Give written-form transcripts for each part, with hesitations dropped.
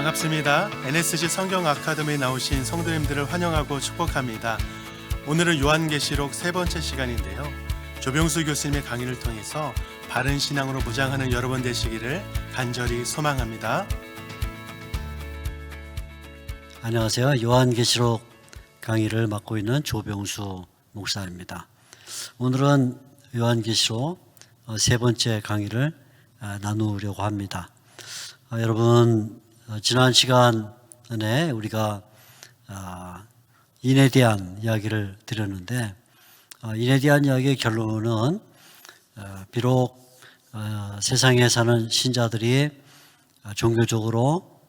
반갑습니다. NSG 성경 아카데미에 나오신 성도님들을 환영하고 축복합니다. 오늘은 요한계시록 세 번째 시간인데요. 조병수 교수님의 강의를 통해서 바른 신앙으로 무장하는 여러분 되시기를 간절히 소망합니다. 안녕하세요. 요한계시록 강의를 맡고 있는 조병수 목사입니다. 오늘은 요한계시록 세 번째 강의를 나누려고 합니다. 여러분, 지난 시간에 우리가 인에 대한 이야기를 드렸는데, 인에 대한 이야기의 결론은 비록 세상에 사는 신자들이 종교적으로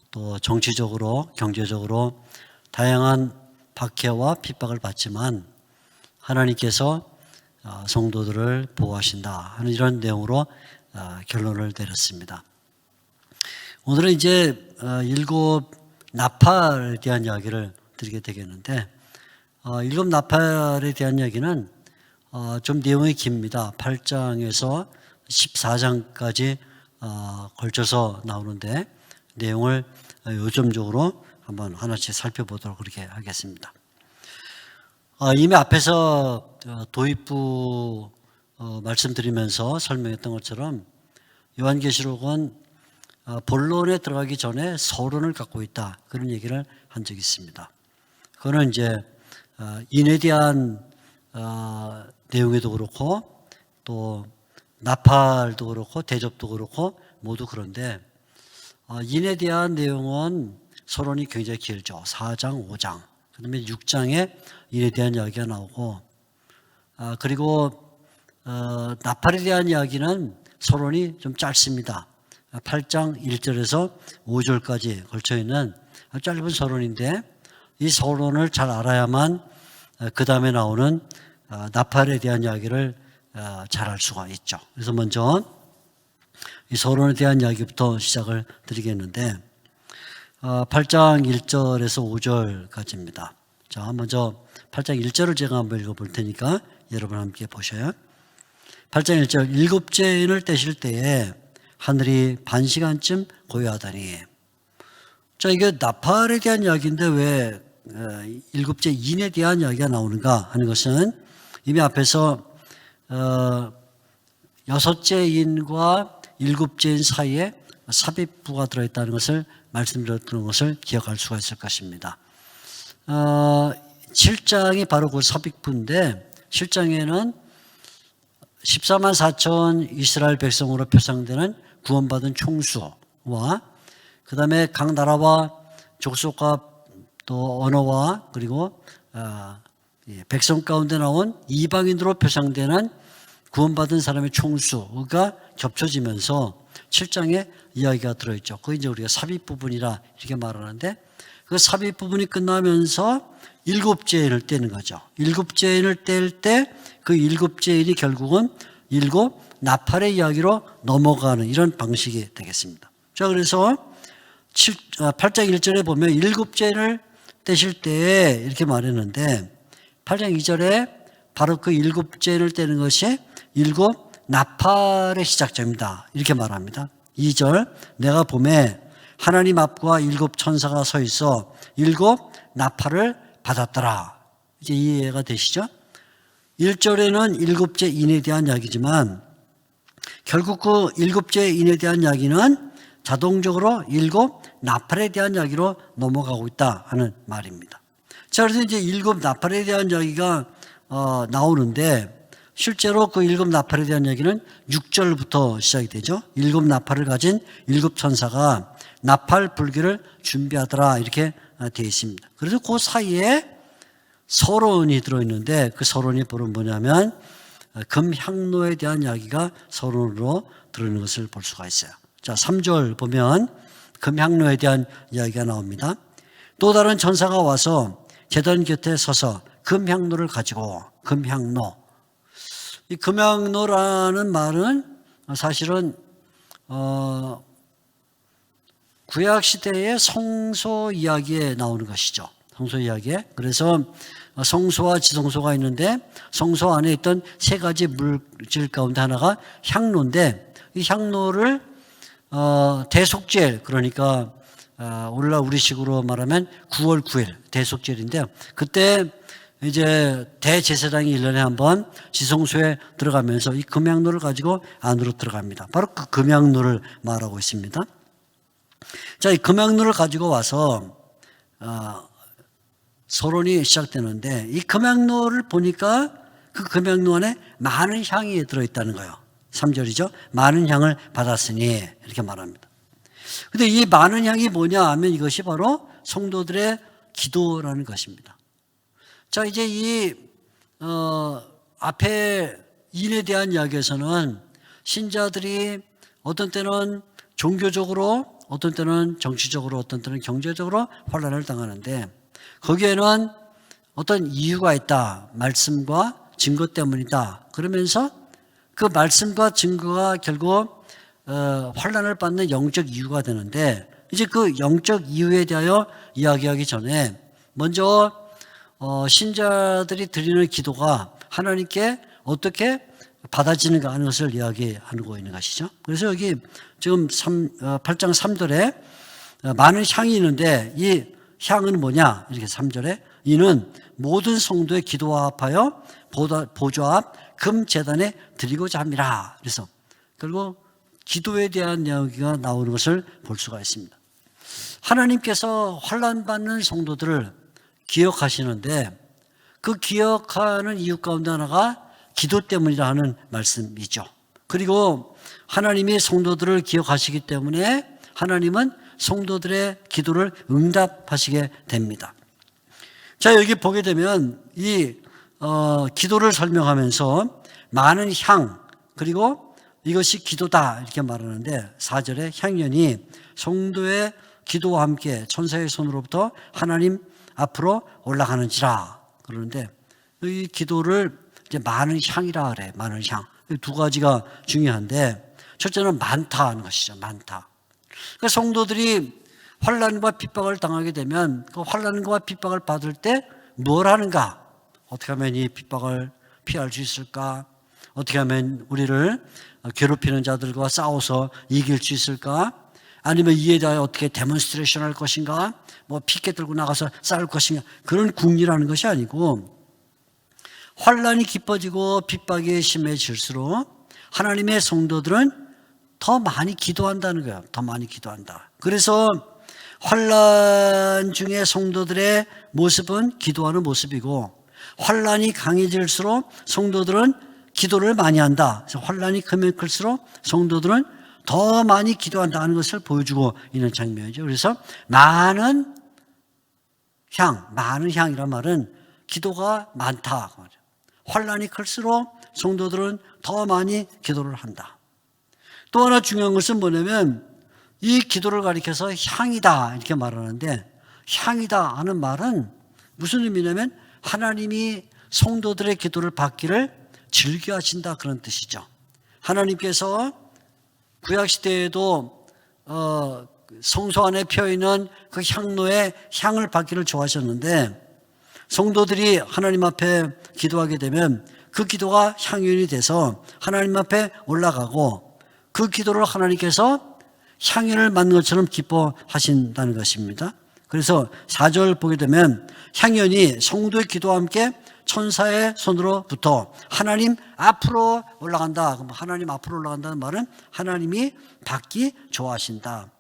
또 정치적으로 경제적으로 다양한 박해와 핍박을 받지만 하나님께서 성도들을 보호하신다 하는 이런 내용으로 결론을 내렸습니다. 오늘은 이제 일곱 나팔에 대한 이야기를 드리게 되겠는데, 일곱 나팔에 대한 이야기는 좀 내용이 깁니다. 8장에서 14장까지 걸쳐서 나오는데 내용을 요점적으로 한번 하나씩 살펴보도록 그렇게 하겠습니다. 이미 앞에서 도입부 말씀드리면서 설명했던 것처럼 요한계시록은 본론에 들어가기 전에 서론을 갖고 있다, 그런 얘기를 한 적이 있습니다. 그거는 이제 인에 대한 내용에도 그렇고 또 나팔도 그렇고 대접도 그렇고 모두 그런데, 인에 대한 내용은 서론이 굉장히 길죠. 4장, 5장. 그 다음에 6장에 인에 대한 이야기가 나오고, 그리고 나팔에 대한 이야기는 서론이 좀 짧습니다. 8장 1절에서 5절까지 걸쳐있는 짧은 서론인데, 이 서론을 잘 알아야만 그 다음에 나오는 나팔에 대한 이야기를 잘 알 수가 있죠. 그래서 먼저 이 서론에 대한 이야기부터 시작을 드리겠는데, 8장 1절에서 5절까지입니다. 자, 먼저 8장 1절을 제가 한번 읽어볼 테니까 여러분 함께 보셔요. 8장 1절, 일곱째 인을 떼실 때에 하늘이 반시간쯤 고요하다니. 자, 이게 나팔에 대한 이야기인데 왜 일곱째 인에 대한 이야기가 나오는가 하는 것은, 이미 앞에서 여섯째 인과 일곱째 인 사이에 삽입부가 들어있다는 것을 말씀드렸던 것을 기억할 수가 있을 것입니다. 7장이 바로 그 삽입부인데, 7장에는 14만 4천 이스라엘 백성으로 표상되는 구원받은 총수와 그 다음에 각 나라와 족속과 또 언어와 그리고 백성 가운데 나온 이방인으로 표상되는 구원받은 사람의 총수가 겹쳐지면서 7장에 이야기가 들어있죠. 그게 이제 우리가 삽입 부분이라 이렇게 말하는데, 그 삽입 부분이 끝나면서 일곱째 인을 떼는 거죠. 일곱째 인을 뗄 때 그 일곱째 인이 결국은 일곱 나팔의 이야기로 넘어가는 이런 방식이 되겠습니다. 자, 그래서 8장 1절에 보면 일곱째 인을 떼실 때 이렇게 말했는데, 8장 2절에 바로 그 일곱째 인을 떼는 것이 일곱 나팔의 시작점이다, 이렇게 말합니다. 2절, 내가 봄에 하나님 앞과 일곱 천사가 서 있어 일곱 나팔을 받았더라. 이제 이해가 되시죠? 1절에는 일곱째 인에 대한 이야기지만 결국 그 일곱째 인에 대한 이야기는 자동적으로 일곱 나팔에 대한 이야기로 넘어가고 있다 하는 말입니다. 자, 그래서 이제 일곱 나팔에 대한 이야기가 나오는데, 실제로 그 일곱 나팔에 대한 이야기는 6절부터 시작이 되죠. 일곱 나팔을 가진 일곱 천사가 나팔 불기를 준비하더라, 이렇게 되어 있습니다. 그래서 그 사이에 서론이 들어있는데, 그 서론이 바로 뭐냐면 금향로에 대한 이야기가 서론으로 들어있는 것을 볼 수가 있어요. 자, 3절 보면 금향로에 대한 이야기가 나옵니다. 또 다른 천사가 와서 제단 곁에 서서 금향로를 가지고, 금향로, 이 금향로라는 말은 사실은 구약 시대의 성소 이야기에 나오는 것이죠. 성소 이야기에. 그래서 성소와 지성소가 있는데, 성소 안에 있던 세 가지 물질 가운데 하나가 향로인데, 이 향로를 대속죄, 그러니까 오늘날 우리식으로 말하면 9월 9일 대속절인데요. 그때 이제 대제사장이 1년에 한 번 지성소에 들어가면서 이 금양로를 가지고 안으로 들어갑니다. 바로 그 금양로를 말하고 있습니다. 자, 이 금양로를 가지고 와서 서론이 시작되는데, 이 금양로를 보니까 그 금양로 안에 많은 향이 들어있다는 거예요. 3절이죠. 많은 향을 받았으니 이렇게 말합니다. 근데 이 많은 향이 뭐냐 하면 이것이 바로 성도들의 기도라는 것입니다. 자, 이제 이 앞에 인에 대한 이야기에서는 신자들이 어떤 때는 종교적으로, 어떤 때는 정치적으로, 어떤 때는 경제적으로 환난을 당하는데, 거기에는 어떤 이유가 있다. 말씀과 증거 때문이다. 그러면서 그 말씀과 증거가 결국 환난을 받는 영적 이유가 되는데, 이제 그 영적 이유에 대하여 이야기하기 전에 먼저 신자들이 드리는 기도가 하나님께 어떻게 받아지는가 하는 것을 이야기하고 있는 것이죠. 그래서 여기 지금 8장 3절에 많은 향이 있는데, 이 향은 뭐냐? 이렇게 3절에 이는 모든 성도의 기도와 합하여 보좌 앞 금제단에 드리고자 함이라. 그래서 결국 기도에 대한 이야기가 나오는 것을 볼 수가 있습니다. 하나님께서 환난받는 성도들을 기억하시는데, 그 기억하는 이유 가운데 하나가 기도 때문이라 하는 말씀이죠. 그리고 하나님이 성도들을 기억하시기 때문에 하나님은 성도들의 기도를 응답하시게 됩니다. 자, 여기 보게 되면 이 기도를 설명하면서 많은 향, 그리고 이것이 기도다 이렇게 말하는데, 4절에 향연이 성도의 기도와 함께 천사의 손으로부터 하나님 앞으로 올라가는지라 그러는데, 이 기도를 이제 많은 향이라 그래. 많은 향. 두 가지가 중요한데, 첫째는 많다 하는 것이죠. 많다. 그러니까 성도들이 환난과 핍박을 당하게 되면 그 환난과 핍박을 받을 때 뭘 하는가? 어떻게 하면 이 핍박을 피할 수 있을까? 어떻게 하면 우리를 괴롭히는 자들과 싸워서 이길 수 있을까? 아니면 이에 대하여 어떻게 데몬스트레이션 할 것인가? 뭐 피켓 들고 나가서 싸울 것인가? 그런 궁리라는 것이 아니고, 환난이 깊어지고 핍박이 심해질수록 하나님의 성도들은 더 많이 기도한다는 거예요. 더 많이 기도한다. 그래서 환난 중에 성도들의 모습은 기도하는 모습이고, 환난이 강해질수록 성도들은 기도를 많이 한다. 그래서 환난이 크면 클수록 성도들은 더 많이 기도한다는 것을 보여주고 있는 장면이죠. 그래서 많은 향이란 말은 기도가 많다. 환난이 클수록 성도들은 더 많이 기도를 한다. 또 하나 중요한 것은 뭐냐면, 이 기도를 가리켜서 향이다 이렇게 말하는데, 향이다 하는 말은 무슨 의미냐면 하나님이 성도들의 기도를 받기를 즐겨하신다 그런 뜻이죠. 하나님께서 구약시대에도 성소 안에 펴있는 그 향로의 향을 받기를 좋아하셨는데, 성도들이 하나님 앞에 기도하게 되면 그 기도가 향연이 돼서 하나님 앞에 올라가고, 그 기도를 하나님께서 향연을 받는 것처럼 기뻐하신다는 것입니다. 그래서 4절 보게 되면 향연이 성도의 기도와 함께 천사의 손으로부터 하나님 앞으로 올라간다. 그럼 하나님 앞으로 올라간다는 말은 하나님이 받기 좋아하신다.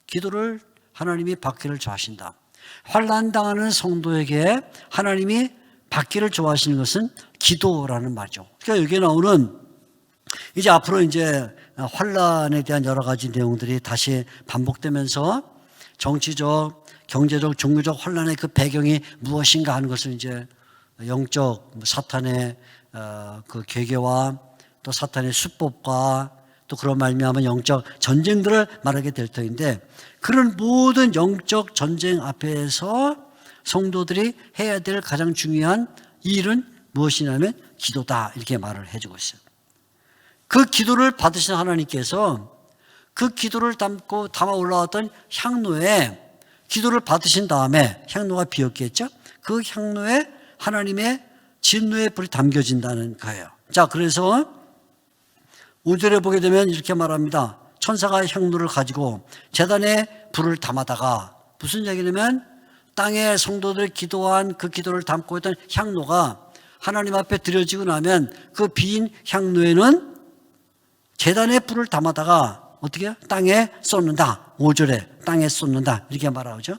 기도를 하나님이 받기를 좋아하신다. 환난당하는 성도에게 하나님이 받기를 좋아하시는 것은 기도라는 말이죠. 그러니까 여기에 나오는 이제 앞으로 이제 환난에 대한 여러 가지 내용들이 다시 반복되면서 정치적, 경제적, 종교적 환난의 그 배경이 무엇인가 하는 것을 이제 영적 사탄의 그 계계와 또 사탄의 수법과 또 그런 말미암아 영적 전쟁들을 말하게 될 터인데, 그런 모든 영적 전쟁 앞에서 성도들이 해야 될 가장 중요한 일은 무엇이냐면 기도다 이렇게 말을 해주고 있어요. 그 기도를 받으신 하나님께서 그 기도를 담아 올라왔던 향로에 기도를 받으신 다음에, 향로가 비었겠죠? 그 향로에 하나님의 진노의 불이 담겨진다는 거예요. 자, 그래서 5절에 보게 되면 이렇게 말합니다. 천사가 향로를 가지고 제단에 불을 담아다가, 무슨 얘기냐면 땅에 성도들이 기도한 그 기도를 담고 있던 향로가 하나님 앞에 드려지고 나면 그 빈 향로에는 제단에 불을 담아다가 어떻게 해요? 땅에 쏟는다. 5절에 땅에 쏟는다. 이렇게 말하죠.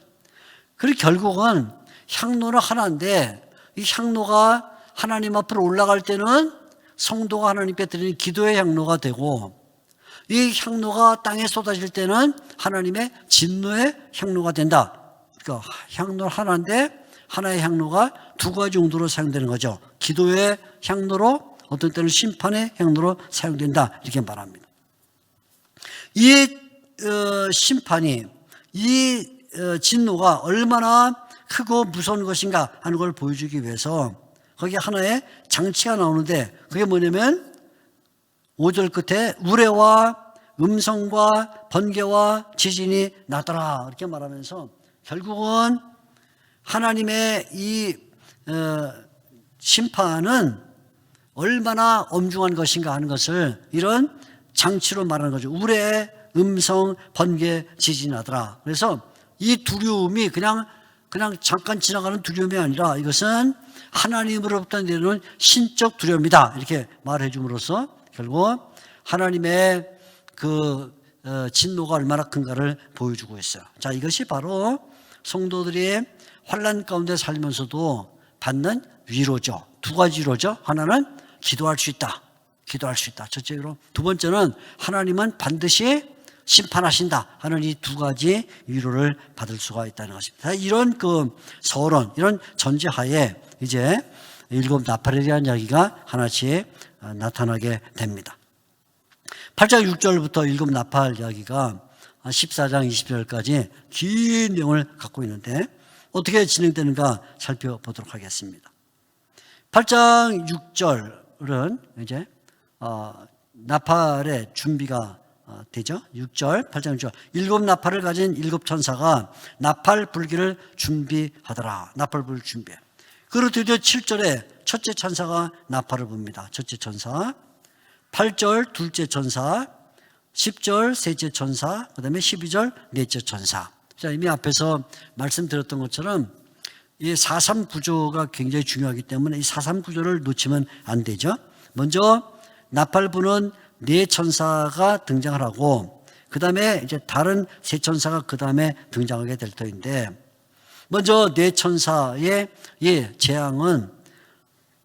그리고 결국은 향로는 하나인데 이 향로가 하나님 앞으로 올라갈 때는 성도가 하나님께 드리는 기도의 향로가 되고, 이 향로가 땅에 쏟아질 때는 하나님의 진노의 향로가 된다. 그러니까 향로 하나인데 하나의 향로가 두 가지 정도로 사용되는 거죠. 기도의 향로로, 어떤 때는 심판의 향로로 사용된다. 이렇게 말합니다. 이 심판이, 이 진노가 얼마나 크고 무서운 것인가 하는 걸 보여주기 위해서 거기 하나의 장치가 나오는데, 그게 뭐냐면 5절 끝에 우레와 음성과 번개와 지진이 나더라 이렇게 말하면서 결국은 하나님의 이 심판은 얼마나 엄중한 것인가 하는 것을 이런 장치로 말하는 거죠. 우레, 음성, 번개, 지진이 나더라. 그래서 이 두려움이 그냥 잠깐 지나가는 두려움이 아니라 이것은 하나님으로부터 내려오는 신적 두려움이다. 이렇게 말해 줌으로써 결국 하나님의 그 진노가 얼마나 큰가를 보여주고 있어요. 자, 이것이 바로 성도들이 환난 가운데 살면서도 받는 위로죠. 두 가지 위로죠. 하나는 기도할 수 있다. 기도할 수 있다. 첫째로. 두 번째는 하나님은 반드시 심판하신다 하는 이 두 가지 위로를 받을 수가 있다는 것입니다. 이런 그 서론, 이런 전제하에 이제 일곱 나팔에 대한 이야기가 하나씩 나타나게 됩니다. 8장 6절부터 일곱 나팔 이야기가 14장 20절까지 긴 내용을 갖고 있는데 어떻게 진행되는가 살펴보도록 하겠습니다. 8장 6절은 이제 나팔의 준비가 되죠. 6절, 8장 6절. 일곱 나팔을 가진 일곱 천사가 나팔 불기를 준비하더라. 나팔 불 준비해. 그리고 드디어 7절에 첫째 천사가 나팔을 붑니다. 첫째 천사. 8절 둘째 천사. 10절 셋째 천사. 그 다음에 12절 넷째 천사. 자, 이미 앞에서 말씀드렸던 것처럼 이 4.3 구조가 굉장히 중요하기 때문에 이 4.3 구조를 놓치면 안 되죠. 먼저 나팔 부는 네 천사가 등장을 하고 그 다음에 이제 다른 세 천사가 그 다음에 등장하게 될 터인데, 먼저 네 천사의 재앙은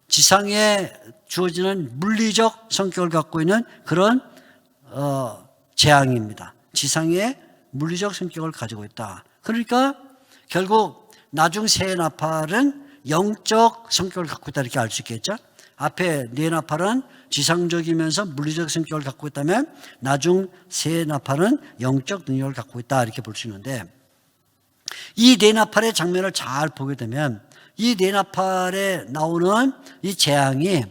지상에 주어지는 물리적 성격을 갖고 있는 그런 재앙입니다. 지상의 물리적 성격을 가지고 있다. 그러니까 결국 나중 세 나팔은 영적 성격을 갖고 있다 이렇게 알 수 있겠죠. 앞에 네 나팔은 지상적이면서 물리적 성격을 갖고 있다면 나중 세 나팔은 영적 능력을 갖고 있다 이렇게 볼 수 있는데, 이 네 나팔의 장면을 잘 보게 되면 이 네 나팔에 나오는 이 재앙이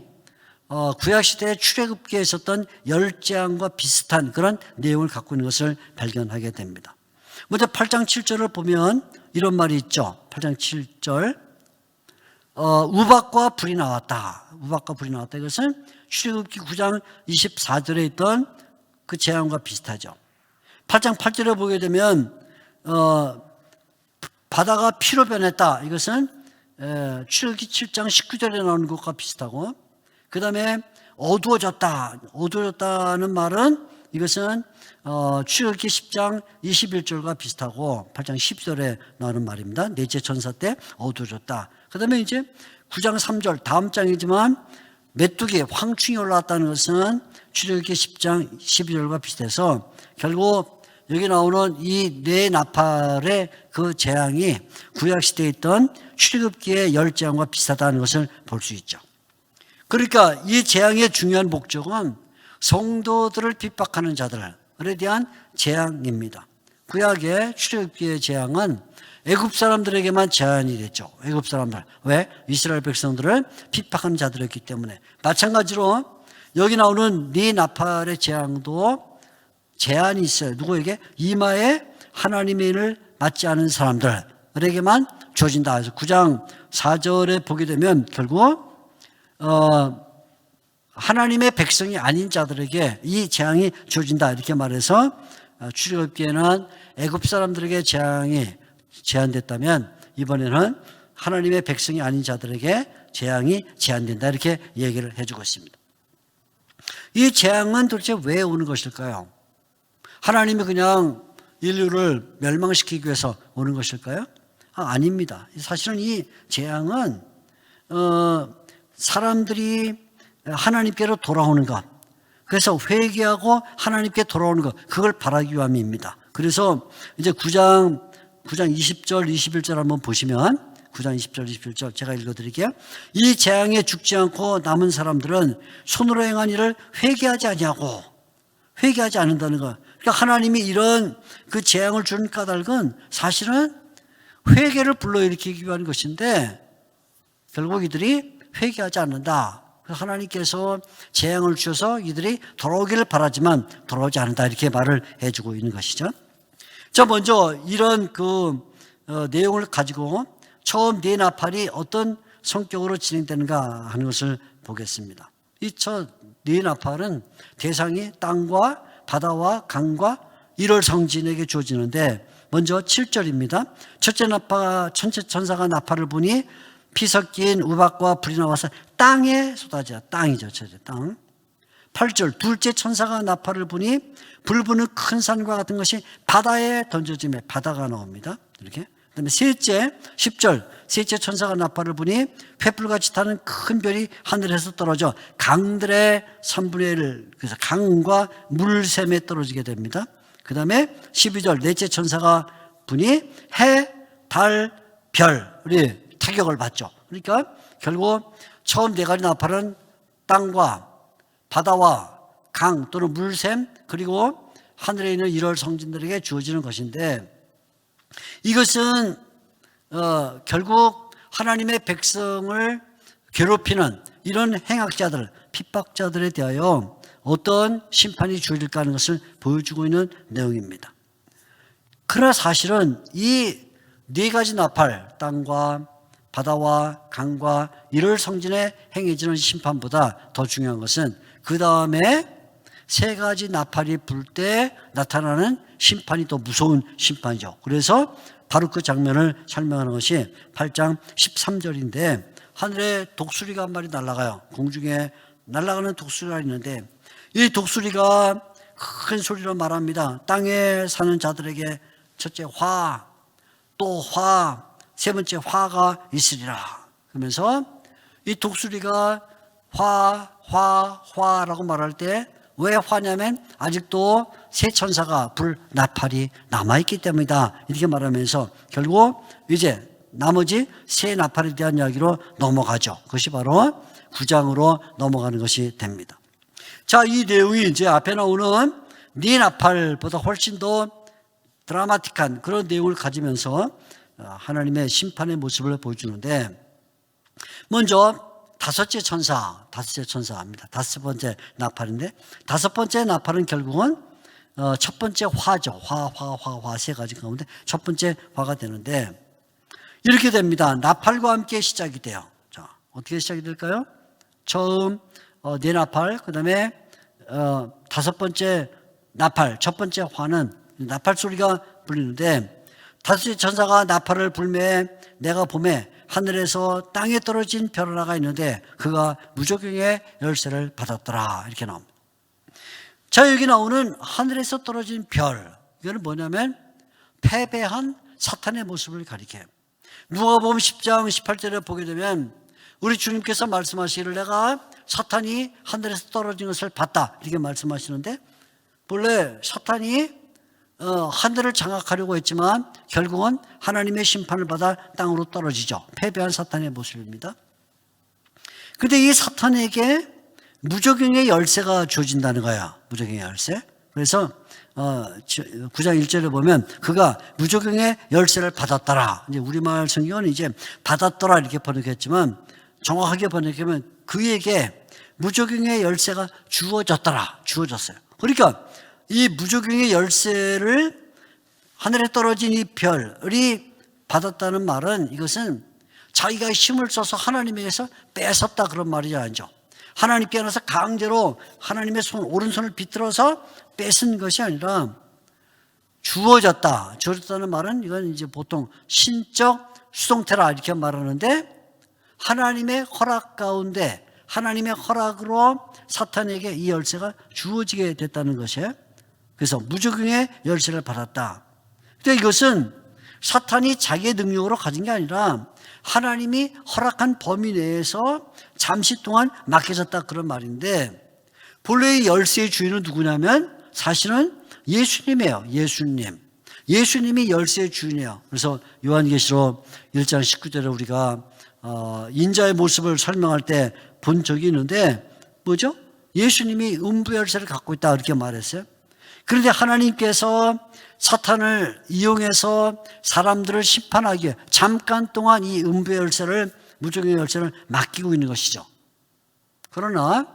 구약시대에 출애굽기에 있었던 열재앙과 비슷한 그런 내용을 갖고 있는 것을 발견하게 됩니다. 먼저 8장 7절을 보면 이런 말이 있죠. 8장 7절 우박과 불이 나왔다. 우박과 불이 나왔다. 이것은 출애굽기 9장 24절에 있던 그 재앙과 비슷하죠. 8장 8절에 보게 되면 바다가 피로 변했다. 이것은 출애굽기 7장 19절에 나오는 것과 비슷하고, 그 다음에 어두워졌다. 어두워졌다는 말은 이것은 출애굽기 10장 21절과 비슷하고 8장 10절에 나오는 말입니다. 넷째 천사 때 어두워졌다. 그 다음에 이제 9장 3절 다음 장이지만 메뚜기 황충이 올라왔다는 것은 출애굽기 10장 12절과 비슷해서 결국 여기 나오는 이 네 나팔의 그 재앙이 구약시대에 있던 출애굽기의 열재앙과 비슷하다는 것을 볼 수 있죠. 그러니까 이 재앙의 중요한 목적은 성도들을 핍박하는 자들에 대한 재앙입니다. 구약의 출애굽기의 재앙은 애굽 사람들에게만 제한이 됐죠. 애굽 사람들. 왜? 이스라엘 백성들을 핍박하는 자들이었기 때문에. 마찬가지로 여기 나오는 네 나팔의 재앙도 제한이 있어요. 누구에게? 이마에 하나님의 일을 맞지 않은 사람들에게만 주어진다. 그래서 9장 4절에 보게 되면 결국 하나님의 백성이 아닌 자들에게 이 재앙이 주어진다 이렇게 말해서 출애굽기에는 애굽 사람들에게 재앙이 제한됐다면 이번에는 하나님의 백성이 아닌 자들에게 재앙이 제한된다 이렇게 얘기를 해주고 있습니다. 이 재앙은 도대체 왜 오는 것일까요? 하나님이 그냥 인류를 멸망시키기 위해서 오는 것일까요? 아닙니다. 사실은 이 재앙은 사람들이 하나님께로 돌아오는 것, 그래서 회개하고 하나님께 돌아오는 것, 그걸 바라기 위함입니다. 그래서 이제 9장 20절 21절 한번 보시면 9장 20절 21절 제가 읽어드릴게요. 이 재앙에 죽지 않고 남은 사람들은 손으로 행한 일을 회개하지 아니하고, 회개하지 않는다는 것. 그러니까 하나님이 이런 그 재앙을 주는 까닭은 사실은 회개를 불러일으키기 위한 것인데 결국 이들이 회개하지 않는다. 하나님께서 재앙을 주셔서 이들이 돌아오기를 바라지만 돌아오지 않는다 이렇게 말을 해주고 있는 것이죠. 자, 먼저 이런 내용을 가지고 처음 네 나팔이 어떤 성격으로 진행되는가 하는 것을 보겠습니다. 이 첫 네 나팔은 대상이 땅과 바다와 강과 일월 성진에게 주어지는데 먼저 7절입니다. 첫째 천사가 나팔을 부니 피 섞인 우박과 불이 나와서 땅에 쏟아져. 땅이죠. 첫째 땅. 8절 둘째 천사가 나팔을 부니 불 부는 큰 산과 같은 것이 바다에 던져지며 바다가 나옵니다. 이렇게. 그다음에 셋째 10절 셋째 천사가 나팔을 부니 횃불같이 타는 큰 별이 하늘에서 떨어져 강들의 3분의 1, 그래서 강과 물샘에 떨어지게 됩니다. 그 다음에 12절 넷째 천사가 부니 해, 달, 별이 타격을 받죠. 그러니까 결국 처음 네 가지 나팔은 땅과 바다와 강 또는 물샘 그리고 하늘에 있는 일월 성진들에게 주어지는 것인데 이것은 결국 하나님의 백성을 괴롭히는 이런 행악자들, 핍박자들에 대하여 어떤 심판이 주어질까 하는 것을 보여주고 있는 내용입니다. 그러나 사실은 이 네 가지 나팔, 땅과 바다와 강과 일월 성진에 행해지는 심판보다 더 중요한 것은 그 다음에 세 가지 나팔이 불 때 나타나는 심판이 더 무서운 심판이죠. 그래서 바로 그 장면을 설명하는 것이 8장 13절인데 하늘에 독수리가 한 마리 날아가요. 공중에 날아가는 독수리가 있는데 이 독수리가 큰 소리로 말합니다. 땅에 사는 자들에게 첫째 화, 또 화, 세 번째 화가 있으리라. 그러면서 이 독수리가 화라고 말할 때 왜 화냐면 아직도 세 천사가 불 나팔이 남아있기 때문이다. 이렇게 말하면서 결국 이제 나머지 세 나팔에 대한 이야기로 넘어가죠. 그것이 바로 9장으로 넘어가는 것이 됩니다. 자, 이 내용이 이제 앞에 나오는 네 나팔보다 훨씬 더 드라마틱한 그런 내용을 가지면서 하나님의 심판의 모습을 보여주는데 먼저 다섯째 천사입니다. 다섯 번째 나팔인데 다섯 번째 나팔은 결국은 첫 번째 화죠. 화 세 가지 가운데 첫 번째 화가 되는데 이렇게 됩니다. 나팔과 함께 시작이 돼요. 자, 어떻게 시작이 될까요? 처음 네 나팔, 그 다음에 다섯 번째 나팔, 첫 번째 화는 나팔 소리가 불리는데 다섯째 천사가 나팔을 불매 내가 봄에 하늘에서 땅에 떨어진 별 하나가 있는데 그가 무저경의 열쇠를 받았더라. 이렇게 나옵니다. 자, 여기 나오는 하늘에서 떨어진 별, 이거는 뭐냐면 패배한 사탄의 모습을 가리켜요. 누가복음 10장 18절에 보게 되면 우리 주님께서 말씀하시기를 내가 사탄이 하늘에서 떨어진 것을 봤다 이렇게 말씀하시는데 본래 사탄이 하늘을 장악하려고 했지만 결국은 하나님의 심판을 받아 땅으로 떨어지죠. 패배한 사탄의 모습입니다. 그런데 이 사탄에게 무저경의 열쇠가 주어진다는 거야. 무저경의 열쇠. 그래서 9장 1절에 보면 그가 무저경의 열쇠를 받았더라. 이제 우리말 성경은 이제 받았더라 이렇게 번역했지만 정확하게 번역하면 그에게 무저경의 열쇠가 주어졌어요. 그러니까 이 무저경의 열쇠를 하늘에 떨어진 이 별이 받았다는 말은 이것은 자기가 힘을 써서 하나님에게서 뺏었다 그런 말이 아니죠. 하나님께서 강제로 하나님의 오른손을 비틀어서 뺏은 것이 아니라 주어졌다는 말은 이건 이제 보통 신적 수동태라 이렇게 말하는데 하나님의 허락 가운데 하나님의 허락으로 사탄에게 이 열쇠가 주어지게 됐다는 것이에요. 그래서 무적용의 열쇠를 받았다. 근데 이것은 사탄이 자기의 능력으로 가진 게 아니라 하나님이 허락한 범위 내에서 잠시 동안 맡겨졌다 그런 말인데 본래 이 열쇠의 주인은 누구냐면 사실은 예수님이에요. 예수님이 열쇠의 주인이에요. 그래서 요한계시록 1장 19절에 우리가 인자의 모습을 설명할 때 본 적이 있는데 뭐죠? 예수님이 음부 열쇠를 갖고 있다 이렇게 말했어요. 그런데 하나님께서 사탄을 이용해서 사람들을 심판하기 위해 잠깐 동안 이 음부의 열쇠를 무적의 열쇠를 맡기고 있는 것이죠. 그러나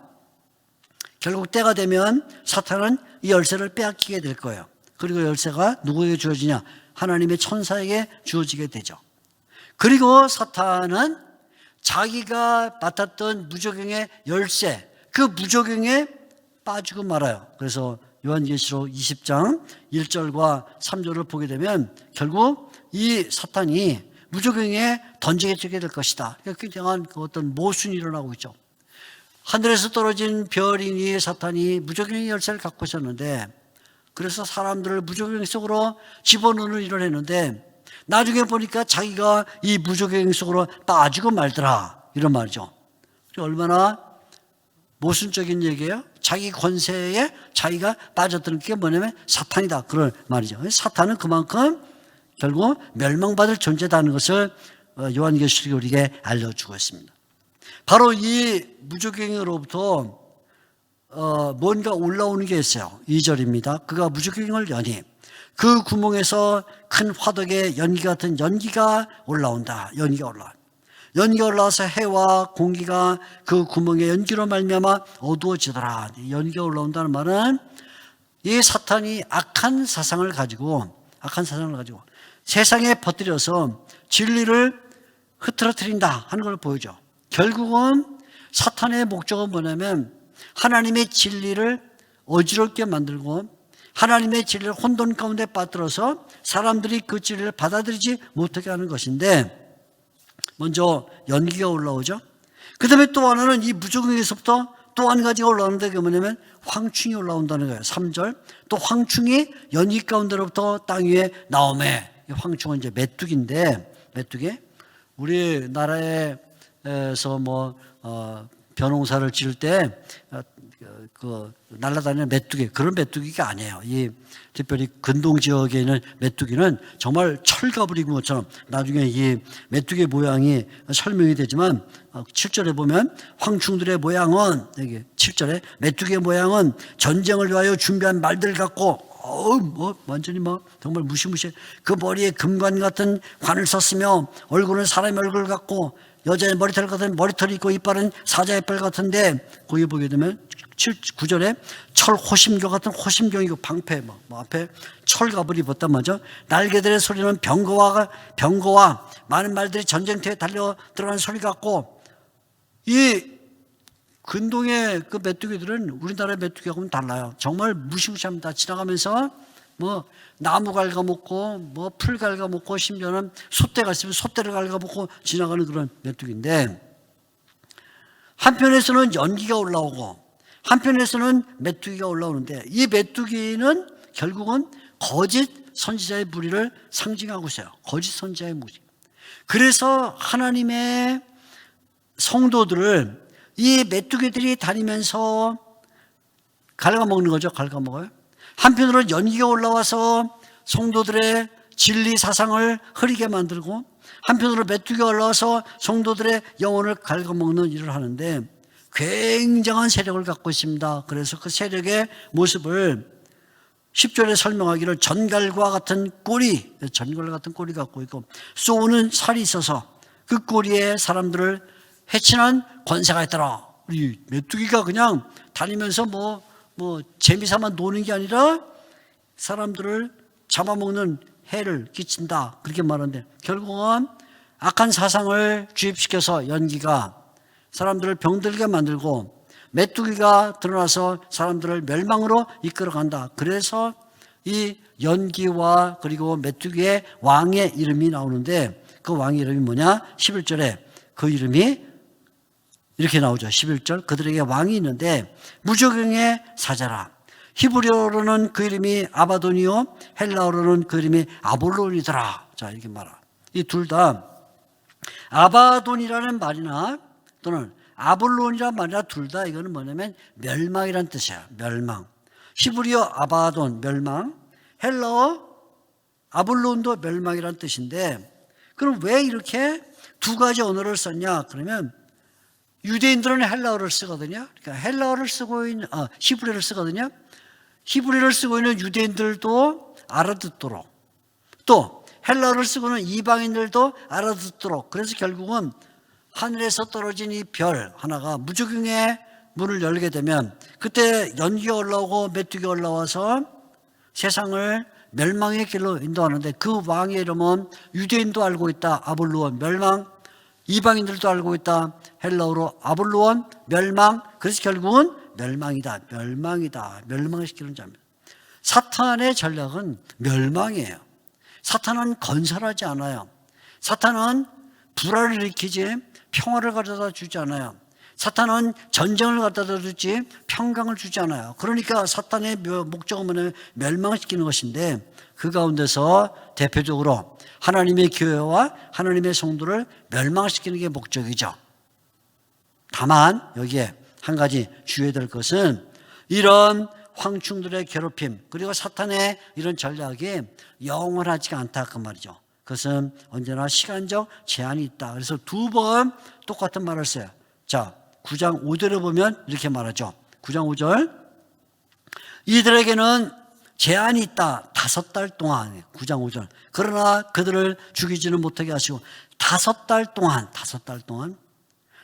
결국 때가 되면 사탄은 이 열쇠를 빼앗기게 될 거예요. 그리고 열쇠가 누구에게 주어지냐? 하나님의 천사에게 주어지게 되죠. 그리고 사탄은 자기가 맡았던 무적용의 열쇠, 그 무적용에 빠지고 말아요. 그래서 요한계시록 20장 1절과 3절을 보게 되면 결국 이 사탄이 무적용에 던지게 되게 될 것이다. 굉장한 어떤 모순이 일어나고 있죠. 하늘에서 떨어진 별이니 사탄이 무적용의 열쇠를 갖고 있었는데 그래서 사람들을 무적용 속으로 집어넣는 일을 했는데 나중에 보니까 자기가 이 무적용 속으로 빠지고 말더라 이런 말이죠. 얼마나 모순적인 얘기예요. 자기 권세에 자기가 빠졌다는 게 뭐냐면 사탄이다 그런 말이죠. 사탄은 그만큼 결국 멸망받을 존재다는 것을 요한계시록이 우리에게 알려주고 있습니다. 바로 이 무적행으로부터 뭔가 올라오는 게 있어요. 2절입니다. 그가 무적행을 여니 그 구멍에서 큰 화덕에 연기 같은 연기가 올라온다. 연기가 올라와서 해와 공기가 그 구멍에 연기로 말미암아 어두워지더라. 연기가 올라온다는 말은 이 사탄이 악한 사상을 가지고 세상에 퍼뜨려서 진리를 흐트러뜨린다 하는 걸 보여줘. 결국은 사탄의 목적은 뭐냐면 하나님의 진리를 어지럽게 만들고 하나님의 진리를 혼돈 가운데 빠뜨려서 사람들이 그 진리를 받아들이지 못하게 하는 것인데 먼저 연기가 올라오죠. 그 다음에 또 하나는 이 무적응에서부터 또 한 가지가 올라오는데 그게 뭐냐면 황충이 올라온다는 거예요. 3절 또 황충이 연기 가운데로부터 땅 위에 나오매. 황충은 이제 메뚜기인데 메뚜기 우리나라에서 벼농사를 지을 때 그 날아다니는 메뚜기 그런 메뚜기가 아니에요. 이 특별히 근동 지역에 있는 메뚜기는 정말 철가부리인 것처럼 나중에 이 메뚜기 모양이 설명이 되지만 7절에 보면 황충들의 모양은 여기 7절에 메뚜기의 모양은 전쟁을 위하여 준비한 말들 같고 완전히 정말 무시무시해. 그 머리에 금관 같은 관을 썼으며 얼굴은 사람의 얼굴 같고 여자의 머리털 같은 머리털이 있고 이빨은 사자 이빨 같은데 거기 보게 되면 9절에 철 호심교 같은 호심경이고 방패 앞에 철갑을 입었단 말이죠. 날개들의 소리는 병거와 많은 말들이 전쟁터에 달려 들어가는 소리 같고 이 근동의 그 메뚜기들은 우리나라의 메뚜기하고는 달라요. 정말 무시무시합니다. 지나가면서 나무 갉아먹고 풀 갉아먹고 심지어는 솥대가 있으면 솥대를 갉아먹고 지나가는 그런 메뚜기인데 한편에서는 연기가 올라오고 한편에서는 메뚜기가 올라오는데 이 메뚜기는 결국은 거짓 선지자의 무리를 상징하고 있어요. 거짓 선지자의 무리. 그래서 하나님의 성도들을 이 메뚜기들이 다니면서 갉아먹는 거죠. 갉아먹어요. 한편으로는 연기가 올라와서 성도들의 진리 사상을 흐리게 만들고 한편으로 메뚜기가 올라와서 성도들의 영혼을 갉아먹는 일을 하는데 굉장한 세력을 갖고 있습니다. 그래서 그 세력의 모습을 10절에 설명하기를 전갈과 같은 꼬리 갖고 있고 쏘는 살이 있어서 그 꼬리에 사람들을 해치는 권세가 있더라. 우리 메뚜기가 그냥 다니면서 재미삼아 노는 게 아니라 사람들을 잡아먹는 해를 끼친다. 그렇게 말하는데 결국은 악한 사상을 주입시켜서 연기가 사람들을 병들게 만들고 메뚜기가 드러나서 사람들을 멸망으로 이끌어간다. 그래서 이 연기와 그리고 메뚜기의 왕의 이름이 나오는데 그 왕의 이름이 뭐냐? 11절에 그 이름이 이렇게 나오죠. 11절 그들에게 왕이 있는데 무적행의 사자라. 히브리어로는 그 이름이 아바돈이요 헬라어로는 그 이름이 아볼론이더라. 자, 이렇게 말하. 이 둘 다 아바돈이라는 말이나 또는 아볼론이라는 말이나 둘 다 이거는 뭐냐면 멸망이라는 뜻이야. 멸망. 히브리어 아바돈 멸망, 헬라어 아볼론도 멸망이라는 뜻인데 그럼 왜 이렇게 두 가지 언어를 썼냐? 그러면 유대인들은 헬라어를 쓰거든요. 그러니까 헬라어를 쓰고 있는 히브리어를 쓰거든요. 히브리어를 쓰고 있는 유대인들도 알아듣도록 또 헬라어를 쓰고 있는 이방인들도 알아듣도록 그래서 결국은 하늘에서 떨어진 이 별 하나가 무적응의 문을 열게 되면 그때 연기가 올라오고 메뚜기가 올라와서 세상을 멸망의 길로 인도하는데 그 왕의 이름은 유대인도 알고 있다. 아볼루온 멸망. 이방인들도 알고 있다. 헬라어로 아볼루온 멸망. 그래서 결국은 멸망이다. 멸망이다. 멸망을 시키는 자입니다. 사탄의 전략은 멸망이에요. 사탄은 건설하지 않아요. 사탄은 불화를 일으키지 평화를 가져다 주지 않아요. 사탄은 전쟁을 갖다 주지 평강을 주지 않아요. 그러니까 사탄의 목적은 뭐냐면 멸망시키는 것인데 그 가운데서 대표적으로 하나님의 교회와 하나님의 성도를 멸망시키는 게 목적이죠. 다만 여기에 한 가지 주의해야 될 것은 이런 황충들의 괴롭힘 그리고 사탄의 이런 전략이 영원하지가 않다 그 말이죠. 그것은 언제나 시간적 제한이 있다. 그래서 두 번 똑같은 말을 써요. 자, 9장 5절에 보면 이렇게 말하죠. 9장 5절 이들에게는 제한이 있다. 5달 동안 9장 5절 그러나 그들을 죽이지는 못하게 하시고 5달 동안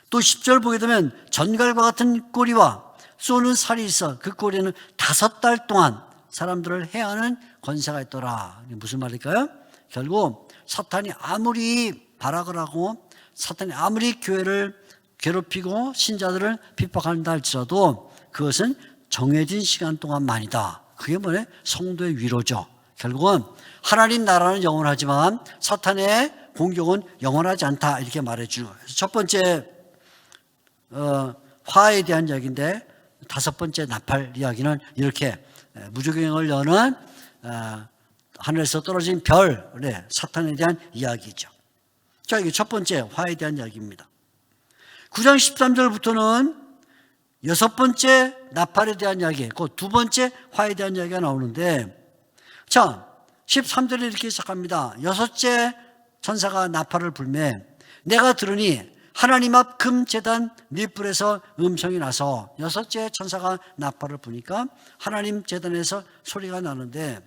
또 10절 보게 되면 전갈과 같은 꼬리와 쏘는 살이 있어 그 꼬리에는 5달 동안 사람들을 해하는 권세가 있더라. 무슨 말일까요? 결국 사탄이 아무리 발악을 하고 사탄이 아무리 교회를 괴롭히고 신자들을 핍박한다 할지라도 그것은 정해진 시간 동안만이다. 그게 뭐냐? 성도의 위로죠. 결국은 하나님 나라는 영원하지만 사탄의 공격은 영원하지 않다 이렇게 말해주는 거예요. 첫 번째 화에 대한 이야기인데 다섯 번째 나팔 이야기는 이렇게 무적행을 여는 하늘에서 떨어진 별 사탄에 대한 이야기죠. 자, 이게 첫 번째 화에 대한 이야기입니다. 9장 13절부터는 여섯 번째 나팔에 대한 이야기, 그 두 번째 화에 대한 이야기가 나오는데, 자, 13절에 이렇게 시작합니다. 여섯째 천사가 나팔을 불매 내가 들으니 하나님 앞 금제단 닛불에서 음성이 나서 여섯째 천사가 나팔을 부니까 하나님 제단에서 소리가 나는데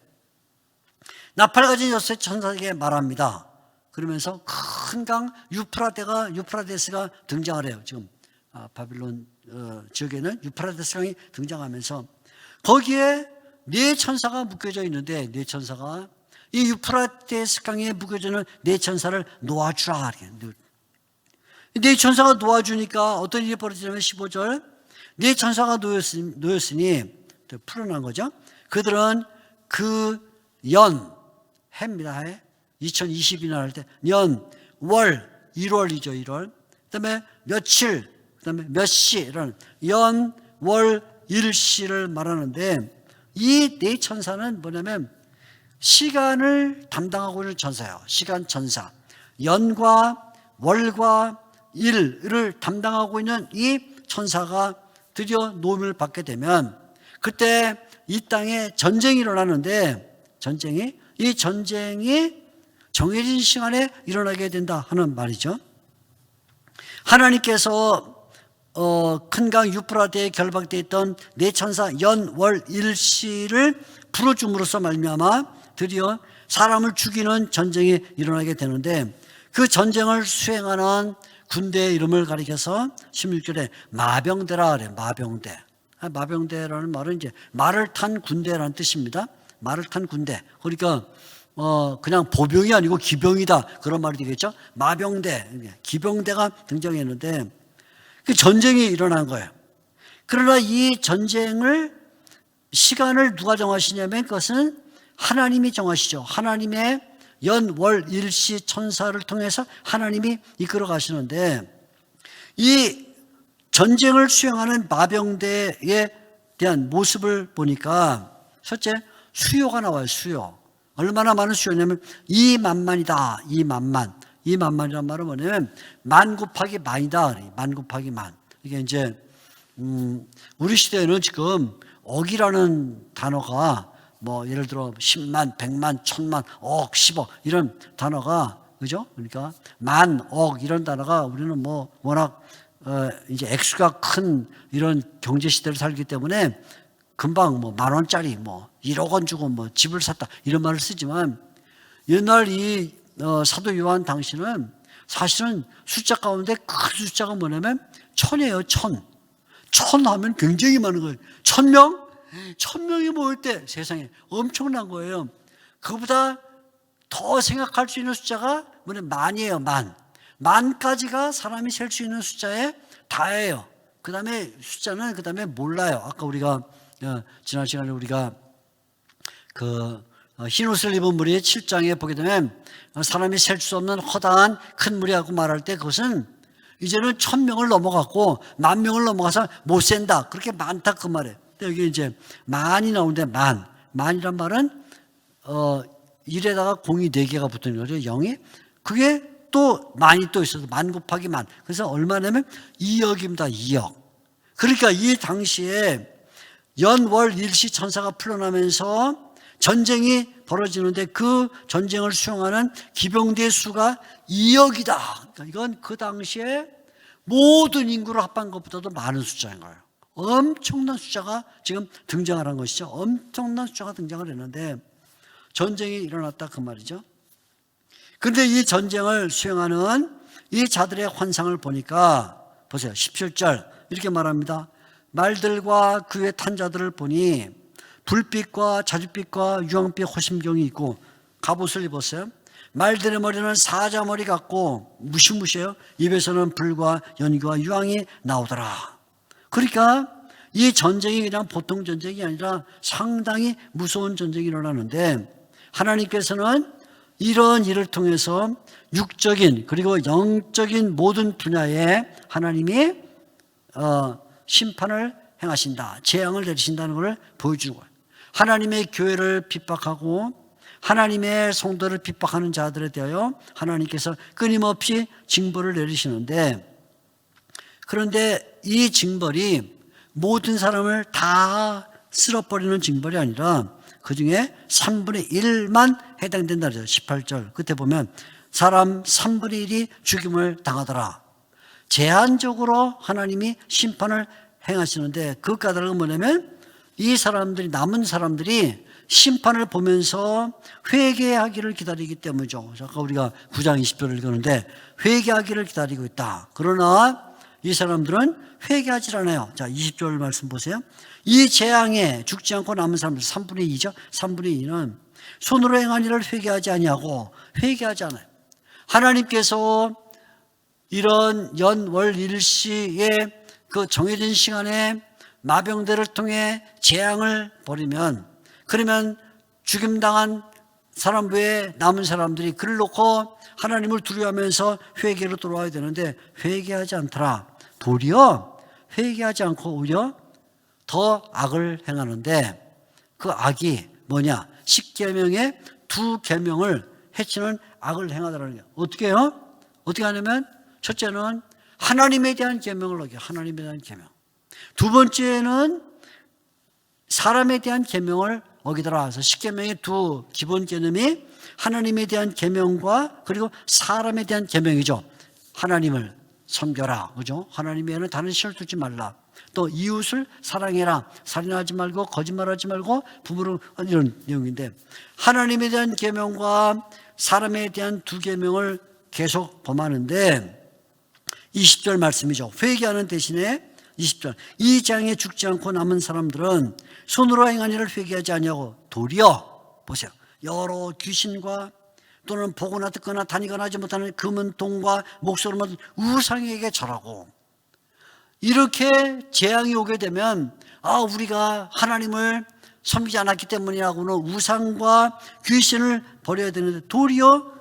나팔을 가진 여섯째 천사에게 말합니다. 그러면서 큰 강 유프라데스가 등장을 해요. 지금 바빌론 지역에는 유프라데스 강이 등장하면서 거기에 네 천사가 묶여져 있는데 네 천사가 이 유프라데스 강에 묶여져 있는 네 천사를 놓아주라. 네 천사가 놓아주니까 어떤 일이 벌어지냐면 15절 네 천사가 놓였으니 풀어난 거죠. 그들은 그 해입니다. 해. 2020이나 할 때 월 1월이죠. 1월. 그다음에 며칠, 그다음에 몇 시 이런 월 일시를 말하는데 이 네 천사는 뭐냐면 시간을 담당하고 있는 천사예요. 시간 천사. 연과 월과 일을 담당하고 있는 이 천사가 드디어 노임을 받게 되면 그때 이 땅에 전쟁이 일어나는데 이 전쟁이 정해진 시간에 일어나게 된다 하는 말이죠. 하나님께서 큰 강 유프라데에 결박되어 있던 네 천사 월 일시를 풀어줌으로써 말미암아 드디어 사람을 죽이는 전쟁이 일어나게 되는데 그 전쟁을 수행하는 군대의 이름을 가리켜서 16절에 마병대라 그래요. 마병대. 마병대라는 말은 이제 말을 탄 군대라는 뜻입니다. 말을 탄 군대. 그러니까 그냥 보병이 아니고 기병이다 그런 말이 되겠죠. 마병대, 기병대가 등장했는데 그 전쟁이 일어난 거예요. 그러나 이 전쟁을 시간을 누가 정하시냐면 그것은 하나님이 정하시죠. 하나님의 연, 월, 일시 천사를 통해서 하나님이 이끌어 가시는데, 이 전쟁을 수행하는 마병대에 대한 모습을 보니까 첫째, 수요가 나와요. 수요. 얼마나 많은 수요냐면 2만만이다. 2만만. 2만만이란 말은 뭐냐면 만 곱하기 만이다. 만 곱하기 만. 이게 이제 우리 시대에는 지금 억이라는 단어가 뭐 예를 들어 10만, 100만, 1000만, 억, 10억 이런 단어가, 그죠? 그러니까 만, 억 이런 단어가 우리는 뭐 워낙 이제 액수가 큰 이런 경제 시대를 살기 때문에 금방 뭐 10,000원짜리 뭐 1억 원 주고 뭐 집을 샀다 이런 말을 쓰지만, 옛날 이 사도 요한 당시는 사실은 숫자 가운데 큰 숫자가 뭐냐면 1000이에요. 1000. 1000 하면 굉장히 많은 거예요. 1000명? 1000명이 모일 때 세상에 엄청난 거예요. 그보다 더 생각할 수 있는 숫자가 뭐냐면 만이에요. 만까지가 사람이 셀 수 있는 숫자에 다예요. 그 다음에 숫자는 그 다음에 몰라요. 아까 우리가 지난 시간에 우리가 그 흰 옷을 입은 무리 7장에 보게 되면 사람이 셀 수 없는 허다한 큰 무리하고 말할 때 그것은 이제는 1000명을 넘어갔고 10,000명을 넘어가서 못 센다. 그렇게 많다 그 말이에요. 근데 여기 이제 만이 나오는데 만이란 말은 1에다가 공이 4개가 붙는 거죠. 0이. 그게 또 만이 또 있어서 만 곱하기 만. 그래서 얼마냐면 2억입니다. 2억. 그러니까 이 당시에 연, 월, 일시 천사가 풀려나면서 전쟁이 벌어지는데 그 전쟁을 수행하는 기병대의 수가 2억이다. 그러니까 이건 그 당시에 모든 인구를 합한 것보다도 많은 숫자인 거예요. 엄청난 숫자가 지금 등장을 한 것이죠. 엄청난 숫자가 등장을 했는데 전쟁이 일어났다 그 말이죠. 그런데 이 전쟁을 수행하는 이 자들의 환상을 보니까 보세요. 17절 이렇게 말합니다. 말들과 그의 탄 자들을 보니 불빛과 자줏빛과 유황빛 호심경이 있고 갑옷을 입었어요. 말들의 머리는 사자머리 같고 무시무시해요. 입에서는 불과 연기와 유황이 나오더라. 그러니까 이 전쟁이 그냥 보통 전쟁이 아니라 상당히 무서운 전쟁이 일어나는데, 하나님께서는 이런 일을 통해서 육적인 그리고 영적인 모든 분야에 하나님이 심판을 행하신다. 재앙을 내리신다는 것을 보여주는 거예요. 하나님의 교회를 핍박하고 하나님의 성도를 핍박하는 자들에 대하여 하나님께서 끊임없이 징벌을 내리시는데, 그런데 이 징벌이 모든 사람을 다 쓸어버리는 징벌이 아니라 그 중에 3분의 1만 해당된다. 18절 끝에 보면 사람 3분의 1이 죽임을 당하더라. 제한적으로 하나님이 심판을 행하시는데 그 까닭은 뭐냐면 이 사람들이, 남은 사람들이 심판을 보면서 회개하기를 기다리기 때문이죠. 아까 우리가 9장 20절을 읽었는데 회개하기를 기다리고 있다. 그러나 이 사람들은 회개하지 않아요. 자, 20절 말씀 보세요. 이 재앙에 죽지 않고 남은 사람들 3분의 2죠. 3분의 2는 손으로 행한 일을 회개하지 아니하고 회개하지 않아요. 하나님께서 이런 연, 월, 일시의 그 정해진 시간에 마병대를 통해 재앙을 벌이면, 그러면 죽임당한 사람 외에 남은 사람들이 그를 놓고 하나님을 두려워하면서 회개로 돌아와야 되는데 회개하지 않더라. 도리어 회개하지 않고 오히려 더 악을 행하는데, 그 악이 뭐냐? 10계명의 2계명을 해치는 악을 행하더라는 거예요. 어떻게 해요? 어떻게 하냐면 첫째는 하나님에 대한 계명을 어겨. 하나님에 대한 계명. 두 번째는 사람에 대한 계명을 어기더라. 그래서 10계명의 2 기본 개념이 하나님에 대한 계명과 그리고 사람에 대한 계명이죠. 하나님을 섬겨라. 그죠? 하나님 외에는 다른 신을 두지 말라. 또 이웃을 사랑해라. 살인하지 말고 거짓말하지 말고 부부를, 이런 내용인데, 하나님에 대한 계명과 사람에 대한 2계명을 계속 범하는데 20절 말씀이죠. 회개하는 대신에 20절 이 재앙에 죽지 않고 남은 사람들은 손으로 행한 일을 회개하지 아니하고 도리어 보세요. 여러 귀신과 또는 보거나 듣거나 다니거나 하지 못하는 금은 동과 목소리를 만든 우상에게 절하고, 이렇게 재앙이 오게 되면 우리가 하나님을 섬기지 않았기 때문이라고는 우상과 귀신을 버려야 되는데 도리어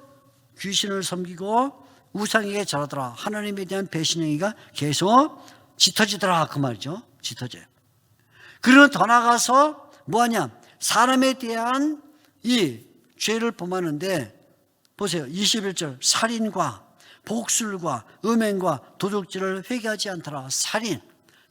귀신을 섬기고 우상에게 절하더라. 하나님에 대한 배신행위가 계속 짙어지더라 그 말이죠. 짙어져요. 그리고 더 나가서 뭐하냐, 사람에 대한 이 죄를 범하는데 보세요. 21절 살인과 복술과 음행과 도적질을 회개하지 않더라. 살인,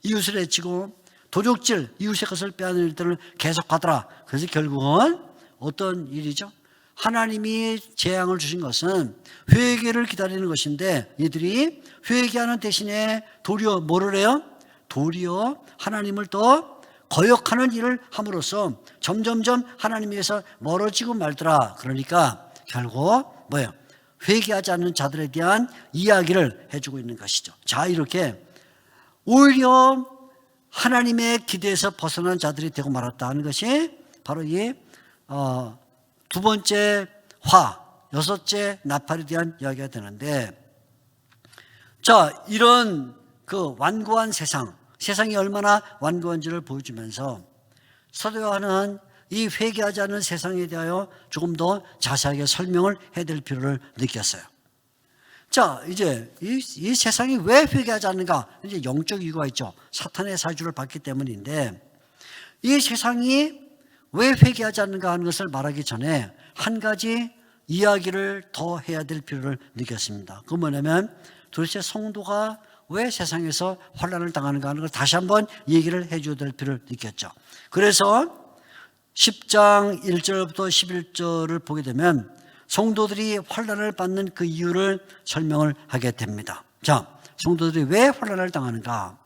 이웃을 해치고 도적질, 이웃의 것을 빼앗는 일들을 계속하더라. 그래서 결국은 어떤 일이죠? 하나님이 재앙을 주신 것은 회개를 기다리는 것인데 이들이 회개하는 대신에 도리어 뭐를 해요? 도리어 하나님을 더 거역하는 일을 함으로써 점점점 하나님에게서 멀어지고 말더라. 그러니까 결국 뭐예요? 회개하지 않는 자들에 대한 이야기를 해주고 있는 것이죠. 자, 이렇게 오히려 하나님의 기대에서 벗어난 자들이 되고 말았다 하는 것이 바로 이 두 번째 화, 여섯째 나팔에 대한 이야기가 되는데, 자, 이런 그 완고한 세상이 얼마나 완고한지를 보여주면서 사도 요한은 이 회개하지 않는 세상에 대하여 조금 더 자세하게 설명을 해야 될 필요를 느꼈어요. 자, 이제 이 세상이 왜 회개하지 않는가? 이제 영적 이유가 있죠. 사탄의 사주를 받기 때문인데, 이 세상이 왜 회개하지 않는가 하는 것을 말하기 전에 한 가지 이야기를 더 해야 될 필요를 느꼈습니다. 그 뭐냐면 도대체 성도가 왜 세상에서 환난을 당하는가 하는 걸 다시 한번 얘기를 해줘야 될 필요를 느꼈죠. 그래서 10장 1절부터 11절을 보게 되면 성도들이 환난을 받는 그 이유를 설명을 하게 됩니다. 자, 성도들이 왜 환난을 당하는가?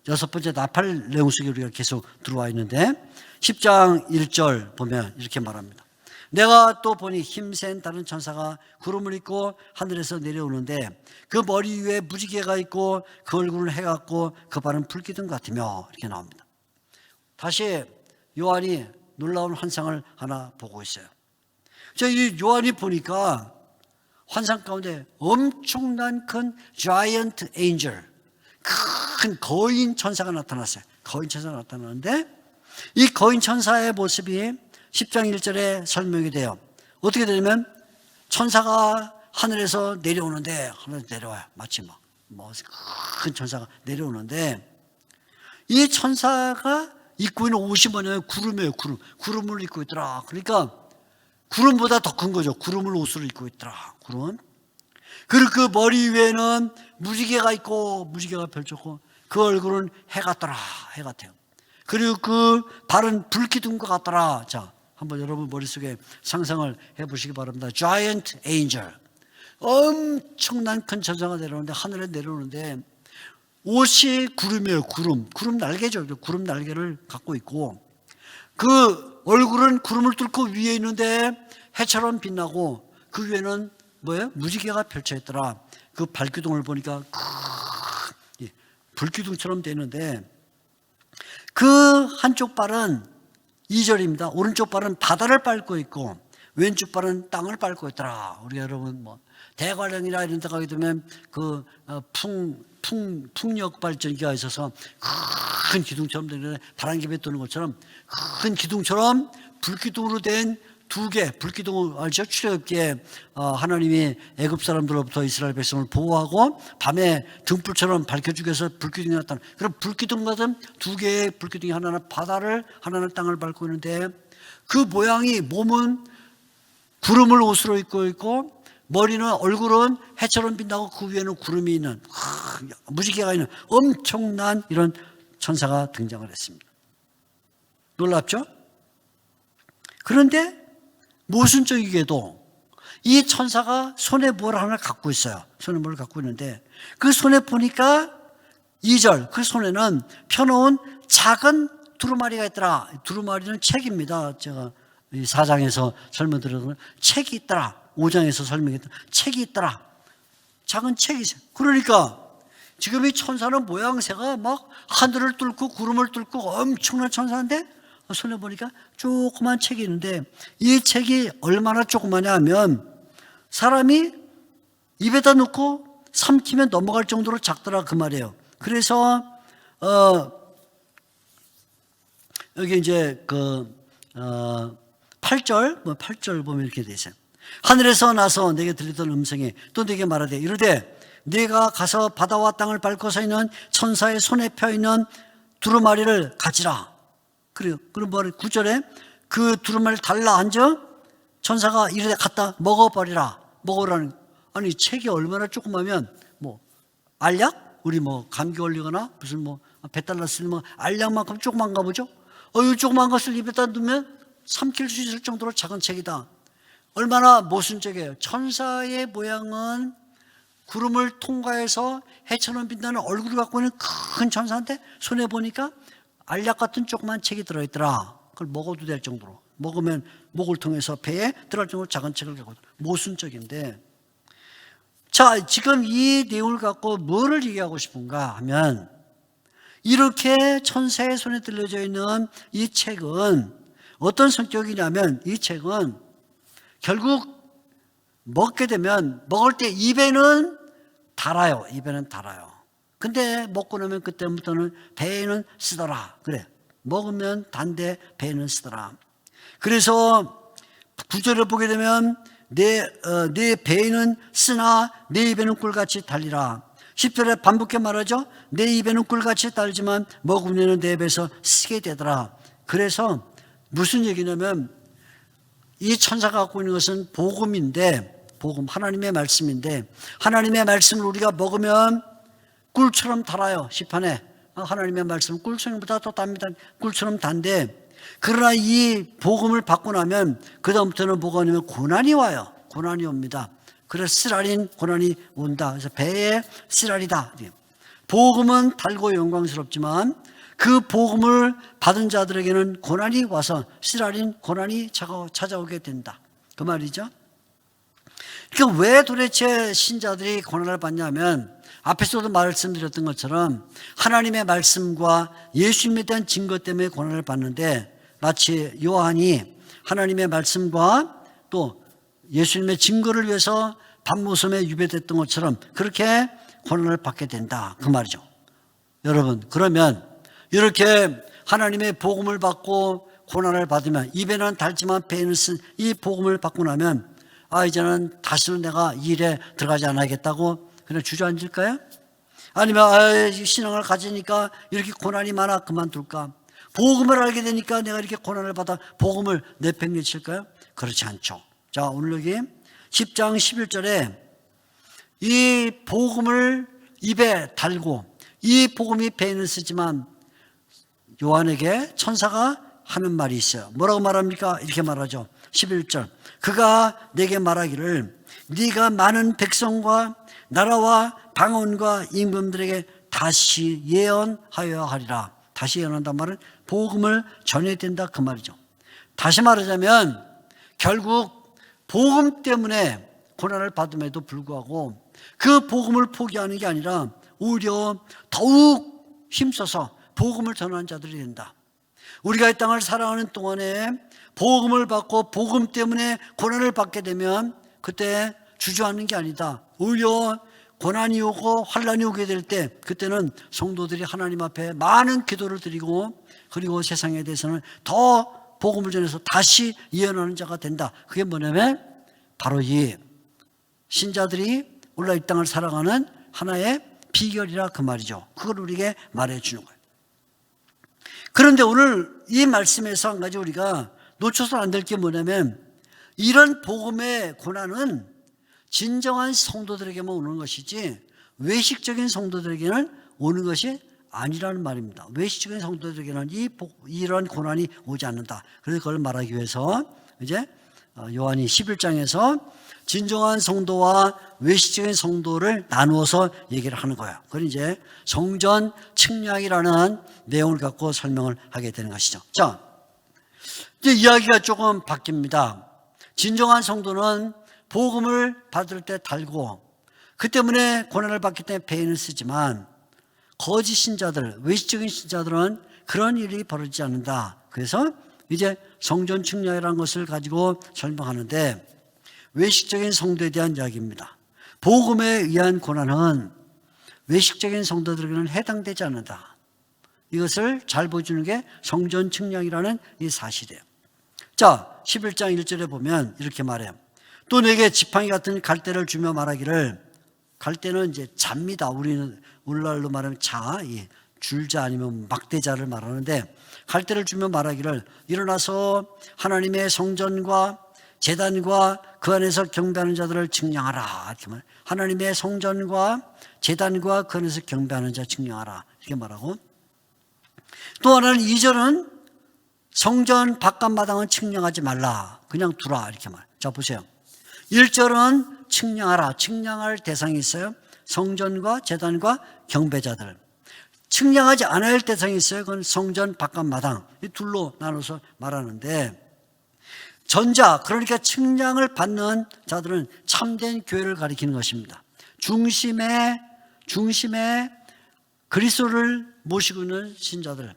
여섯 번째 나팔 내용 속에 우리가 계속 들어와 있는데 10장 1절 보면 이렇게 말합니다. 내가 또 보니 힘센 다른 천사가 구름을 입고 하늘에서 내려오는데 그 머리 위에 무지개가 있고 그 얼굴은 해 같고 그 발은 불기둥 같으며 이렇게 나옵니다. 다시 요한이 놀라운 환상을 하나 보고 있어요. 이 요한이 보니까 환상 가운데 엄청난 큰 giant angel, 큰 거인 천사가 나타났어요. 거인 천사가 나타나는데 이 거인 천사의 모습이 10장 1절에 설명이 돼요. 어떻게 되냐면 천사가 하늘에서 내려오는데, 하늘에서 내려와요. 마치 큰 천사가 내려오는데 이 천사가 입고 있는 옷이 뭐냐면 구름이에요. 구름을 입고 있더라. 그러니까 구름보다 더 큰 거죠. 구름을 옷으로 입고 있더라. 구름. 그리고 그 머리 위에는 무지개가 있고 무지개가 펼쳤고 그 얼굴은 해 같더라. 해 같아요. 그리고 그 발은 불기둥과 같더라. 자, 한번 여러분 머릿속에 상상을 해보시기 바랍니다. Giant angel, 엄청난 큰 천사가 내려오는데, 하늘에 내려오는데 옷이 구름이에요. 구름 날개죠. 구름 날개를 갖고 있고 그 얼굴은 구름을 뚫고 위에 있는데 해처럼 빛나고 그 위에는 뭐예요? 무지개가 펼쳐 있더라. 그 발기둥을 보니까 불기둥처럼 되는데 그 한쪽 발은 2절입니다. 오른쪽 발은 바다를 밟고 있고 왼쪽 발은 땅을 밟고 있더라. 우리 여러분 대관령이라 이런 데 가게 되면 그 풍력 발전기가 있어서 큰 기둥처럼 되는데 바람개비 도는 것처럼 큰 기둥처럼 불기둥으로 된 두 개, 불기둥을 알죠? 출애굽기에 하나님이 애굽 사람들로부터 이스라엘 백성을 보호하고 밤에 등불처럼 밝혀주기 위해서 불기둥이 나타나. 그럼 불기둥 같은 두 개의 불기둥이 하나는 바다를, 하나는 땅을 밟고 있는데 그 모양이, 몸은 구름을 옷으로 입고 있고 머리는, 얼굴은 해처럼 빛나고 그 위에는 구름이 있는, 무지개가 있는 엄청난 이런 천사가 등장을 했습니다. 놀랍죠? 그런데 모순적이게도 이 천사가 손에 뭘 하나 갖고 있어요. 손에 뭘 갖고 있는데 그 손에 보니까 2절, 그 손에는 펴놓은 작은 두루마리가 있더라. 두루마리는 책입니다. 제가 4장에서 설명드렸던 책이 있더라. 5장에서 설명했던 책이 있더라. 작은 책이 있어요. 그러니까 지금 이 천사는 모양새가 막 하늘을 뚫고 구름을 뚫고 엄청난 천사인데 손에 보니까 조그만 책이 있는데 이 책이 얼마나 조그마냐 하면 사람이 입에다 넣고 삼키면 넘어갈 정도로 작더라 그 말이에요. 그래서 여기 이제 8절 보면 이렇게 돼 있어요. 하늘에서 나서 내게 들리던 음성이 또 내게 말하되 이르되 네가 가서 바다와 땅을 밟고 서 있는 천사의 손에 펴 있는 두루마리를 가지라. 그래요. 그럼 뭐 9절에 그 두루마리를 달라 앉아 천사가 이르되 갖다 먹어버리라. 먹으라는. 아니 책이 얼마나 조그마면 뭐 알약? 우리 뭐 감기 걸리거나 무슨 뭐 배탈 났으니 뭐 알약만큼 조그만가 보죠. 이 조그만 것을 입에다 넣으면 삼킬 수 있을 정도로 작은 책이다. 얼마나 모순적이에요. 천사의 모양은 구름을 통과해서 해처럼 빛나는 얼굴을 갖고 있는 큰 천사인데 손에 보니까 알약 같은 조그만 책이 들어있더라. 그걸 먹어도 될 정도로, 먹으면 목을 통해서 배에 들어갈 정도로 작은 책을 갖고 있다. 모순적인데, 자, 지금 이 내용을 갖고 뭐를 얘기하고 싶은가 하면, 이렇게 천사의 손에 들려져 있는 이 책은 어떤 성격이냐면, 이 책은 결국 먹게 되면 먹을 때 입에는 달아요. 입에는 달아요. 근데 먹고 나면 그때부터는 배에는 쓰더라. 그래. 먹으면 단데 배에는 쓰더라. 그래서 9절을 보게 되면 내 배에는 쓰나 내 입에는 꿀같이 달리라. 10절에 반복해 말하죠. 내 입에는 꿀같이 달지만 먹으면 내 배에서 쓰게 되더라. 그래서 무슨 얘기냐면 이 천사가 갖고 있는 것은 복음인데, 복음, 하나님의 말씀인데, 하나님의 말씀을 우리가 먹으면 꿀처럼 달아요. 시판에 하나님의 말씀은 꿀성보다 더 답니다. 꿀처럼 단데, 그러나 이 복음을 받고 나면 그 다음부터는 뭐가 오냐면 고난이 와요. 고난이 옵니다. 그래서 쓰라린 고난이 온다. 그래서 배에 쓰라리다. 복음은 달고 영광스럽지만 그 복음을 받은 자들에게는 고난이 와서 쓰라린 고난이 찾아오게 된다. 그 말이죠. 그러니까 왜 도대체 신자들이 고난을 받냐면, 앞에서도 말씀드렸던 것처럼 하나님의 말씀과 예수님에 대한 증거 때문에 고난을 받는데, 마치 요한이 하나님의 말씀과 또 예수님의 증거를 위해서 밤모섬에 유배됐던 것처럼 그렇게 고난을 받게 된다. 그 말이죠. 여러분, 그러면 이렇게 하나님의 복음을 받고 고난을 받으면, 입에는 달지만 배에는 쓴 이 복음을 받고 나면, 이제는 다시는 내가 이 일에 들어가지 않아야겠다고 그냥 주저앉을까요? 아니면 신앙을 가지니까 이렇게 고난이 많아 그만둘까? 복음을 알게 되니까 내가 이렇게 고난을 받아 복음을 내팽개칠까요? 그렇지 않죠. 자, 오늘 여기 10장 11절에 이 복음을 입에 달고 이 복음이 배에는 쓰지만 요한에게 천사가 하는 말이 있어요. 뭐라고 말합니까? 이렇게 말하죠. 11절. 그가 내게 말하기를 네가 많은 백성과 나라와 방언과 임금들에게 다시 예언하여야 하리라. 다시 예언한단 말은 복음을 전해야 된다 그 말이죠. 다시 말하자면 결국 복음 때문에 고난을 받음에도 불구하고 그 복음을 포기하는 게 아니라 오히려 더욱 힘써서 복음을 전하는 자들이 된다. 우리가 이 땅을 살아가는 동안에 복음을 받고 복음 때문에 고난을 받게 되면 그때 주저하는 게 아니다. 오히려 고난이 오고 환난이 오게 될 때 그때는 성도들이 하나님 앞에 많은 기도를 드리고 그리고 세상에 대해서는 더 복음을 전해서 다시 예언하는 자가 된다. 그게 뭐냐면 바로 이 신자들이 올라 이 땅을 살아가는 하나의 비결이라 그 말이죠. 그걸 우리에게 말해주는 거예요. 그런데 오늘 이 말씀에서 한 가지 우리가 놓쳐서 안 될 게 뭐냐면 이런 복음의 고난은 진정한 성도들에게만 오는 것이지 외식적인 성도들에게는 오는 것이 아니라는 말입니다. 외식적인 성도들에게는 이런 고난이 오지 않는다. 그래서 그걸 말하기 위해서 이제 요한이 11장에서 진정한 성도와 외식적인 성도를 나누어서 얘기를 하는 거예요. 그건 이제 성전 측량이라는 내용을 갖고 설명을 하게 되는 것이죠. 자, 이제 이야기가 조금 바뀝니다. 진정한 성도는 복음을 받을 때 달고 그 때문에 고난을 받기 때문에 배에는 쓰지만 거짓 신자들, 외식적인 신자들은 그런 일이 벌어지지 않는다. 그래서 이제 성전 측량이라는 것을 가지고 설명하는데 외식적인 성도에 대한 이야기입니다. 복음에 의한 고난은 외식적인 성도들에게는 해당되지 않는다. 이것을 잘 보여주는 게 성전 측량이라는 이 사실이에요. 자, 11장 1절에 보면 이렇게 말해요. 또 내게 지팡이 같은 갈대를 주며 말하기를, 갈대는 이제 자입니다. 우리는 오늘날로 말하면 자, 줄자 아니면 막대자를 말하는데, 갈대를 주며 말하기를 일어나서 하나님의 성전과 제단과 그 안에서 경배하는 자들을 측량하라. 이렇게 말. 하나님의 성전과 제단과 그 안에서 경배하는 자 측량하라. 이렇게 말하고, 또 하나는 2절은 성전 바깥마당은 측량하지 말라. 그냥 두라. 이렇게 말. 자, 보세요. 1절은 측량하라. 측량할 대상이 있어요. 성전과 제단과 경배자들. 측량하지 않아야 할 대상이 있어요. 그건 성전 바깥마당. 이 둘로 나눠서 말하는데, 전자, 그러니까 측량을 받는 자들은 참된 교회를 가리키는 것입니다. 중심에 그리스도를 모시고 있는 신자들,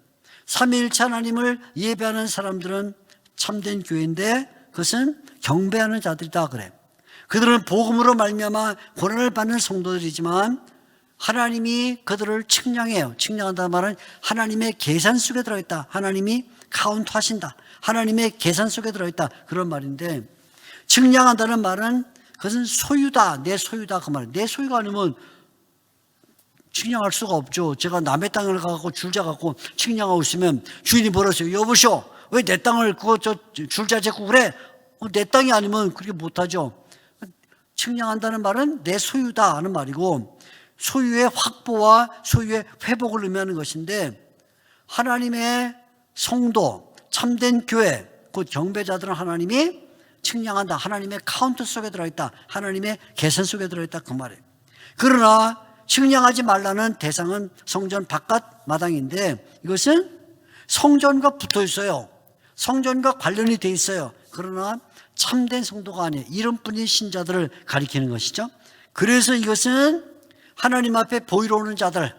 삼위일체 하나님을 예배하는 사람들은 참된 교회인데, 그것은 경배하는 자들이다 그래. 그들은 복음으로 말미암아 고난을 받는 성도들이지만 하나님이 그들을 측량해요. 측량한다는 말은 하나님의 계산 속에 들어있다. 하나님이 카운트하신다. 하나님의 계산 속에 들어있다. 그런 말인데, 측량한다는 말은 그것은 소유다. 내 소유다. 그 말이에요. 내 소유가 아니면 측량할 수가 없죠. 제가 남의 땅을 가고 줄자 갖고 측량하고 있으면 주인이 물었어요. 여보시오, 왜 내 땅을 그거 줄자 재고 그래? 내 땅이 아니면 그렇게 못하죠. 측량한다는 말은 내 소유다 하는 말이고, 소유의 확보와 소유의 회복을 의미하는 것인데, 하나님의 성도, 참된 교회, 곧 경배자들은 하나님이 측량한다. 하나님의 카운트 속에 들어있다. 하나님의 계산 속에 들어있다. 그 말이에요. 그러나 측량하지 말라는 대상은 성전 바깥 마당인데, 이것은 성전과 붙어 있어요. 성전과 관련이 돼 있어요. 그러나 참된 성도가 아니에요. 이름뿐인 신자들을 가리키는 것이죠. 그래서 이것은 하나님 앞에 보이러 오는 자들,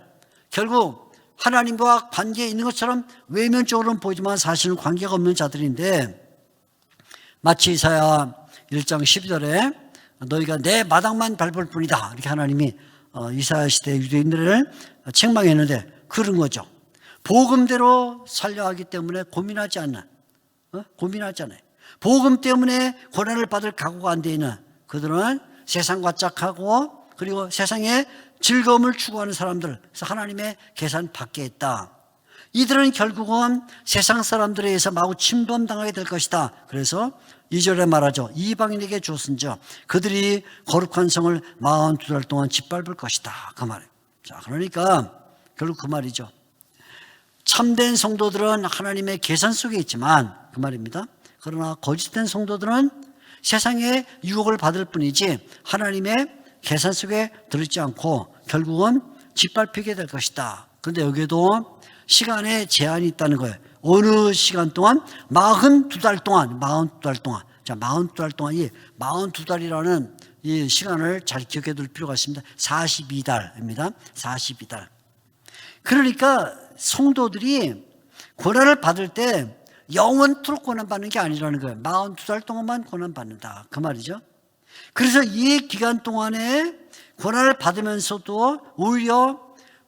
결국 하나님과 관계에 있는 것처럼 외면적으로는 보이지만 사실은 관계가 없는 자들인데, 마치 이사야 1장 12절에 너희가 내 마당만 밟을 뿐이다. 이렇게 하나님이 이사야 시대 유대인들을 책망했는데, 그런 거죠. 복음대로 살려야 하기 때문에 고민하지 않아요. 복음 때문에 고난을 받을 각오가 안 돼 있는 그들은 세상과 짝하고, 그리고 세상에 즐거움을 추구하는 사람들, 그래서 하나님의 계산 밖에 있다. 이들은 결국은 세상 사람들에 의해서 마구 침범당하게 될 것이다. 그래서 2절에 말하죠. 이방인에게 줬은즉 그들이 거룩한 성을 42달 동안 짓밟을 것이다. 그 말이에요. 자, 그러니까 결국 그 말이죠. 참된 성도들은 하나님의 계산 속에 있지만, 그 말입니다. 그러나 거짓된 성도들은 세상의 유혹을 받을 뿐이지 하나님의 계산 속에 들어있지 않고 결국은 짓밟히게 될 것이다. 그런데 여기에도 시간에 제한이 있다는 거예요. 어느 시간 동안? 42달 동안. 자, 42달 동안, 이 42달이라는 이 시간을 잘 기억해 둘 필요가 있습니다. 42달입니다. 42달. 그러니까 성도들이 고난을 받을 때 영원토록 고난받는 게 아니라는 거예요. 42달 동안만 고난받는다. 그 말이죠. 그래서 이 기간 동안에 고난을 받으면서도 오히려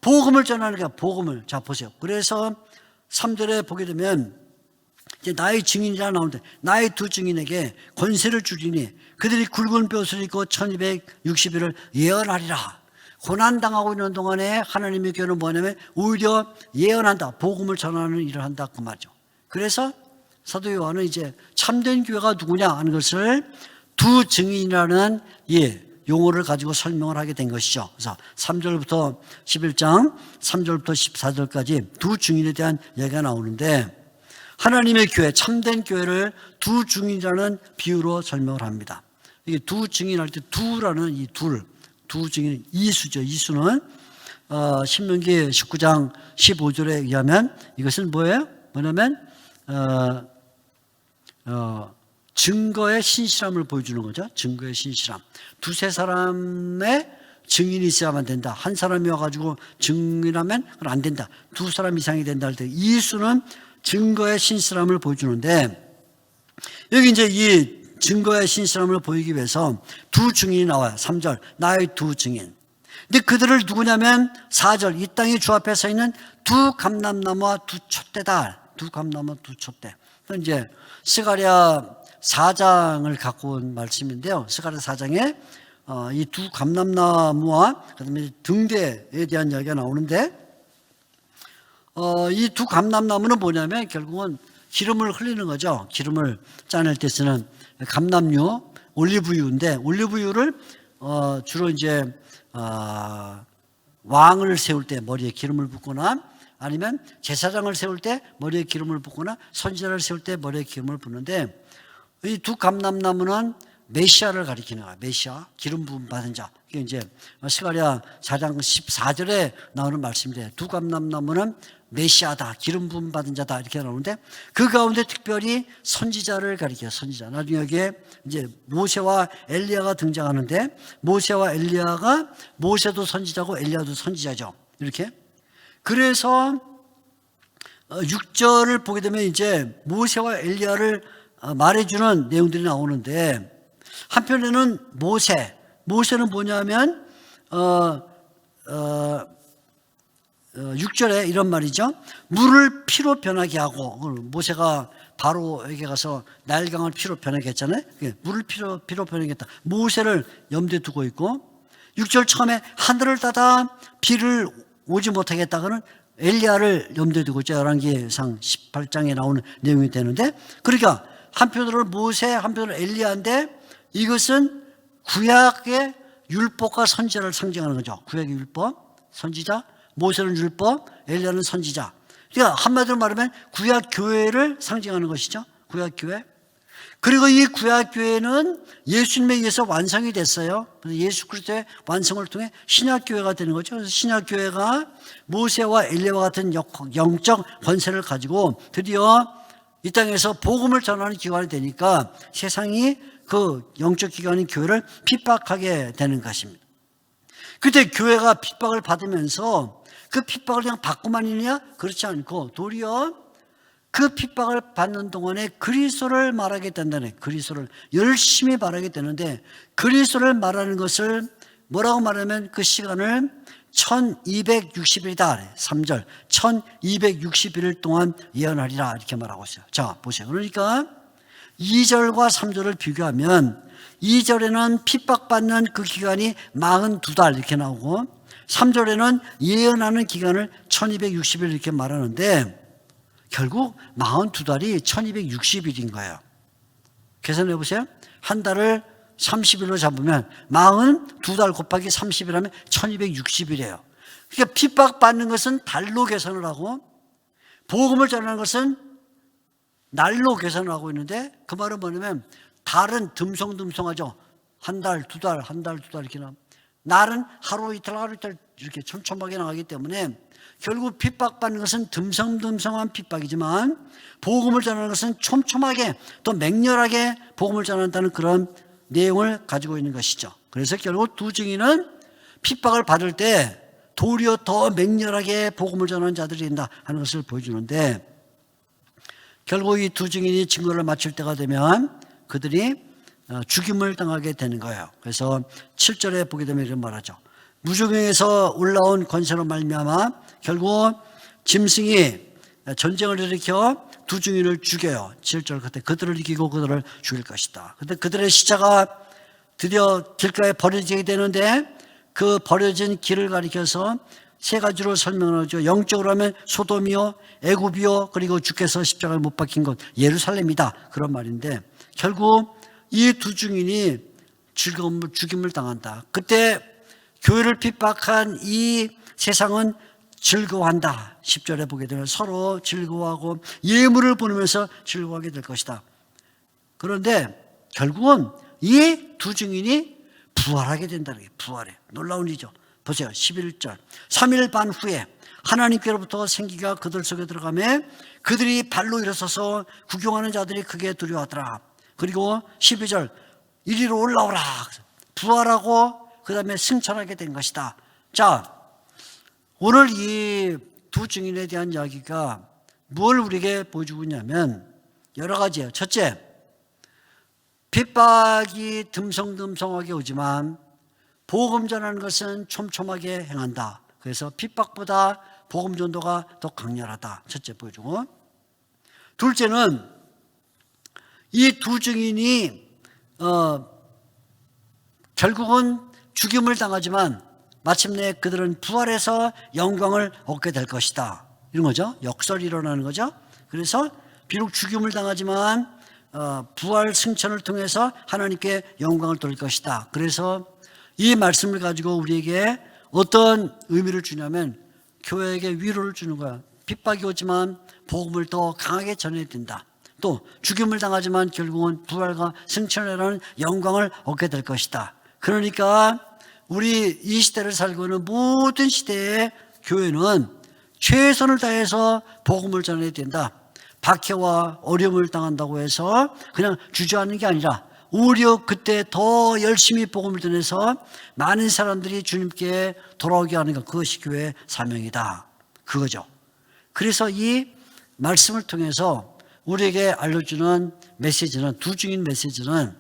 복음을 전하는 거야. 복음을. 자, 보세요. 그래서 3절에 보게 되면 이제 나의 증인이라 나오는데, 나의 두 증인에게 권세를 주리니 그들이 굵은 뼈옷을 입고 1260일을 예언하리라. 고난당하고 있는 동안에 하나님의 교회는 뭐냐면 오히려 예언한다. 복음을 전하는 일을 한다. 그 말이죠. 그래서 사도 요한은 이제 참된 교회가 누구냐 하는 것을 두 증인이라는 용어를 가지고 설명을 하게 된 것이죠. 그래서 3절부터 11장 3절부터 14절까지 두 증인에 대한 얘기가 나오는데, 하나님의 교회, 참된 교회를 두 증인이라는 비유로 설명을 합니다. 이게 두 증인할 때 두라는 이 두 증인, 이수죠. 이수는 신명기 19장 15절에 의하면 이것은 뭐냐면 증거의 신실함을 보여주는 거죠. 증거의 신실함. 두세 사람의 증인이 있어야만 된다. 한 사람이 와가지고 증인하면 그건 안 된다. 두 사람 이상이 된다 할 때 이수는 증거의 신실함을 보여주는데, 여기 이제 이 증거의 신실함을 보이기 위해서 두 증인이 나와요. 3절, 나의 두 증인. 근데 그들을 누구냐면 4절 이 땅에 주 앞에 서 있는 두 감람나무와 두 촛대다. 두 감람나무 두 촛대. 이제 스가랴 4장을 갖고 온 말씀인데요. 스가랴 4장에 이 두 감람나무와 그다음에 등대에 대한 이야기가 나오는데 이 두 감람나무는 뭐냐면 결국은 기름을 흘리는 거죠. 기름을 짜낼 때 쓰는 감람유, 올리브유인데 올리브유를 주로 이제 왕을 세울 때 머리에 기름을 붓거나 아니면 제사장을 세울 때 머리에 기름을 붓거나 선지자를 세울 때 머리에 기름을 붓는데 이 두 감람나무는 메시아를 가리키는 거야. 메시아, 기름 부음 받은 자. 이게 이제 스가랴 4장 14절에 나오는 말씀인데 두 감람나무는 메시아다, 기름 부음 받은 자다 이렇게 나오는데 그 가운데 특별히 선지자를 가리켜요. 선지자. 나중에 여기에 이제 모세와 엘리야가 등장하는데 모세와 엘리야가 모세도 선지자고 엘리야도 선지자죠. 이렇게. 그래서 6절을 보게 되면 이제 모세와 엘리야를 말해주는 내용들이 나오는데 한편에는 모세는 뭐냐면 6절에 이런 말이죠. 물을 피로 변하게 하고 모세가 바로에게 가서 나일강을 피로 변하게 했잖아요. 물을 피로 변하게 했다. 모세를 염두에 두고 있고 6절 처음에 하늘을 닫아 비를 오지 못하게 했다고는 엘리야를 염두에 두고 있죠. 열왕기상 18장에 나오는 내용이 되는데 그러니까 한편으로 모세 한편으로 엘리야인데 이것은 구약의 율법과 선지자를 상징하는 거죠. 구약의 율법, 선지자, 모세는 율법, 엘리야는 선지자. 그러니까 한마디로 말하면 구약 교회를 상징하는 것이죠. 구약 교회. 그리고 이 구약 교회는 예수님에 의해서 완성이 됐어요. 그래서 예수 그리스도의 완성을 통해 신약 교회가 되는 거죠. 그래서 신약 교회가 모세와 엘리야와 같은 영적 권세를 가지고 드디어 이 땅에서 복음을 전하는 기관이 되니까 세상이 그 영적 기관인 교회를 핍박하게 되는 것입니다. 그때 교회가 핍박을 받으면서 그 핍박을 그냥 받고만 있느냐? 그렇지 않고 도리어 그 핍박을 받는 동안에 그리스도를 말하게 된다네. 그리스도를 열심히 말하게 되는데 그리스도를 말하는 것을 뭐라고 말하면 그 시간을 1260일이다. 3절 1260일 동안 예언하리라 이렇게 말하고 있어요. 자 보세요. 그러니까 2절과 3절을 비교하면 2절에는 핍박받는 그 기간이 42달 이렇게 나오고 3절에는 예언하는 기간을 1260일 이렇게 말하는데 결국 42달이 1260일인 거예요. 계산해 보세요. 한 달을 30일로 잡으면 42달 곱하기 30일 하면 1260일이에요. 그러니까 핍박받는 것은 달로 계산을 하고 복음을 전하는 것은 날로 계산을 하고 있는데 그 말은 뭐냐면 달은 듬성듬성하죠. 한 달, 두 달, 한 달, 두 달 이렇게 나면 날은 하루 이틀 이렇게 촘촘하게 나가기 때문에 결국 핍박받는 것은 듬성듬성한 핍박이지만 복음을 전하는 것은 촘촘하게 또 맹렬하게 복음을 전한다는 그런 내용을 가지고 있는 것이죠. 그래서 결국 두 증인은 핍박을 받을 때 도리어 더 맹렬하게 복음을 전하는 자들이 된다 하는 것을 보여주는데 결국 이 두 증인이 증거를 마칠 때가 되면 그들이 죽임을 당하게 되는 거예요. 그래서 7절에 보게 되면 이런 말하죠. 무저갱에서 올라온 권세로 말미암아 결국 짐승이 전쟁을 일으켜 두 증인을 죽여요. 7절 그때 그들을 이기고 그들을 죽일 것이다. 근데 그들의 시체가 드디어 길가에 버려지게 되는데 그 버려진 길을 가리켜서 세 가지로 설명을 하죠. 영적으로 하면 소돔이요, 애굽이요, 그리고 주께서 십자가에 못 박힌 곳 예루살렘이다. 그런 말인데 결국 이 두 증인이 죽임을 당한다. 그때 교회를 핍박한 이 세상은 즐거워한다. 10절에 보게 되면 서로 즐거워하고 예물을 보내면서 즐거워하게 될 것이다. 그런데 결국은 이 두 증인이 부활하게 된다는 게 부활해. 놀라운 일이죠. 보세요. 11절 3일 반 후에 하나님께로부터 생기가 그들 속에 들어가매 그들이 발로 일어서서 구경하는 자들이 크게 두려워하더라. 그리고 12절 이리로 올라오라. 부활하고 그 다음에 승천하게 된 것이다. 자, 오늘 이 두 증인에 대한 이야기가 뭘 우리에게 보여주고 있냐면 여러 가지예요. 첫째, 핍박이 듬성듬성하게 오지만 복음 전하는 것은 촘촘하게 행한다. 그래서 핍박보다 복음 전도가 더 강렬하다. 첫째 보여주고, 둘째는 이 두 증인이 결국은 죽임을 당하지만 마침내 그들은 부활해서 영광을 얻게 될 것이다. 이런 거죠. 역설이 일어나는 거죠. 그래서 비록 죽임을 당하지만 부활 승천을 통해서 하나님께 영광을 돌릴 것이다. 그래서 이 말씀을 가지고 우리에게 어떤 의미를 주냐면 교회에게 위로를 주는 거야. 핍박이 오지만 복음을 더 강하게 전해야 된다. 또 죽임을 당하지만 결국은 부활과 승천이라는 영광을 얻게 될 것이다. 그러니까 우리 이 시대를 살고 있는 모든 시대의 교회는 최선을 다해서 복음을 전해야 된다. 박해와 어려움을 당한다고 해서 그냥 주저하는 게 아니라 오히려 그때 더 열심히 복음을 전해서 많은 사람들이 주님께 돌아오게 하는 것, 그것이 교회의 사명이다. 그거죠. 그래서 이 말씀을 통해서 우리에게 알려주는 메시지는, 두 증인 메시지는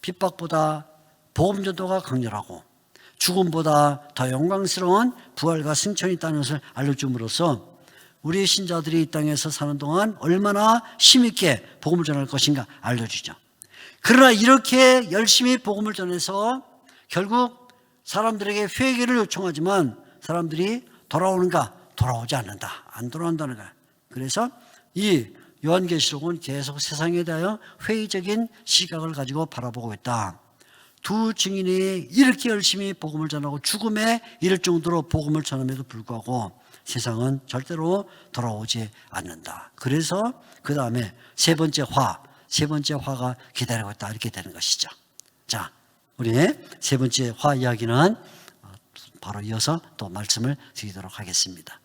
핍박보다 복음 전도가 강렬하고 죽음보다 더 영광스러운 부활과 승천이 있다는 것을 알려줌으로써 우리 신자들이 이 땅에서 사는 동안 얼마나 힘있게 복음을 전할 것인가 알려주죠. 그러나 이렇게 열심히 복음을 전해서 결국 사람들에게 회개를 요청하지만 사람들이 돌아오는가? 돌아오지 않는다. 안 돌아온다는 거야. 그래서 이 요한계시록은 계속 세상에 대하여 회의적인 시각을 가지고 바라보고 있다. 두 증인이 이렇게 열심히 복음을 전하고 죽음에 이를 정도로 복음을 전함에도 불구하고 세상은 절대로 돌아오지 않는다. 그래서 그 다음에 세 번째 화가 기다리고 있다. 이렇게 되는 것이죠. 자, 우리의 세 번째 화 이야기는 바로 이어서 또 말씀을 드리도록 하겠습니다.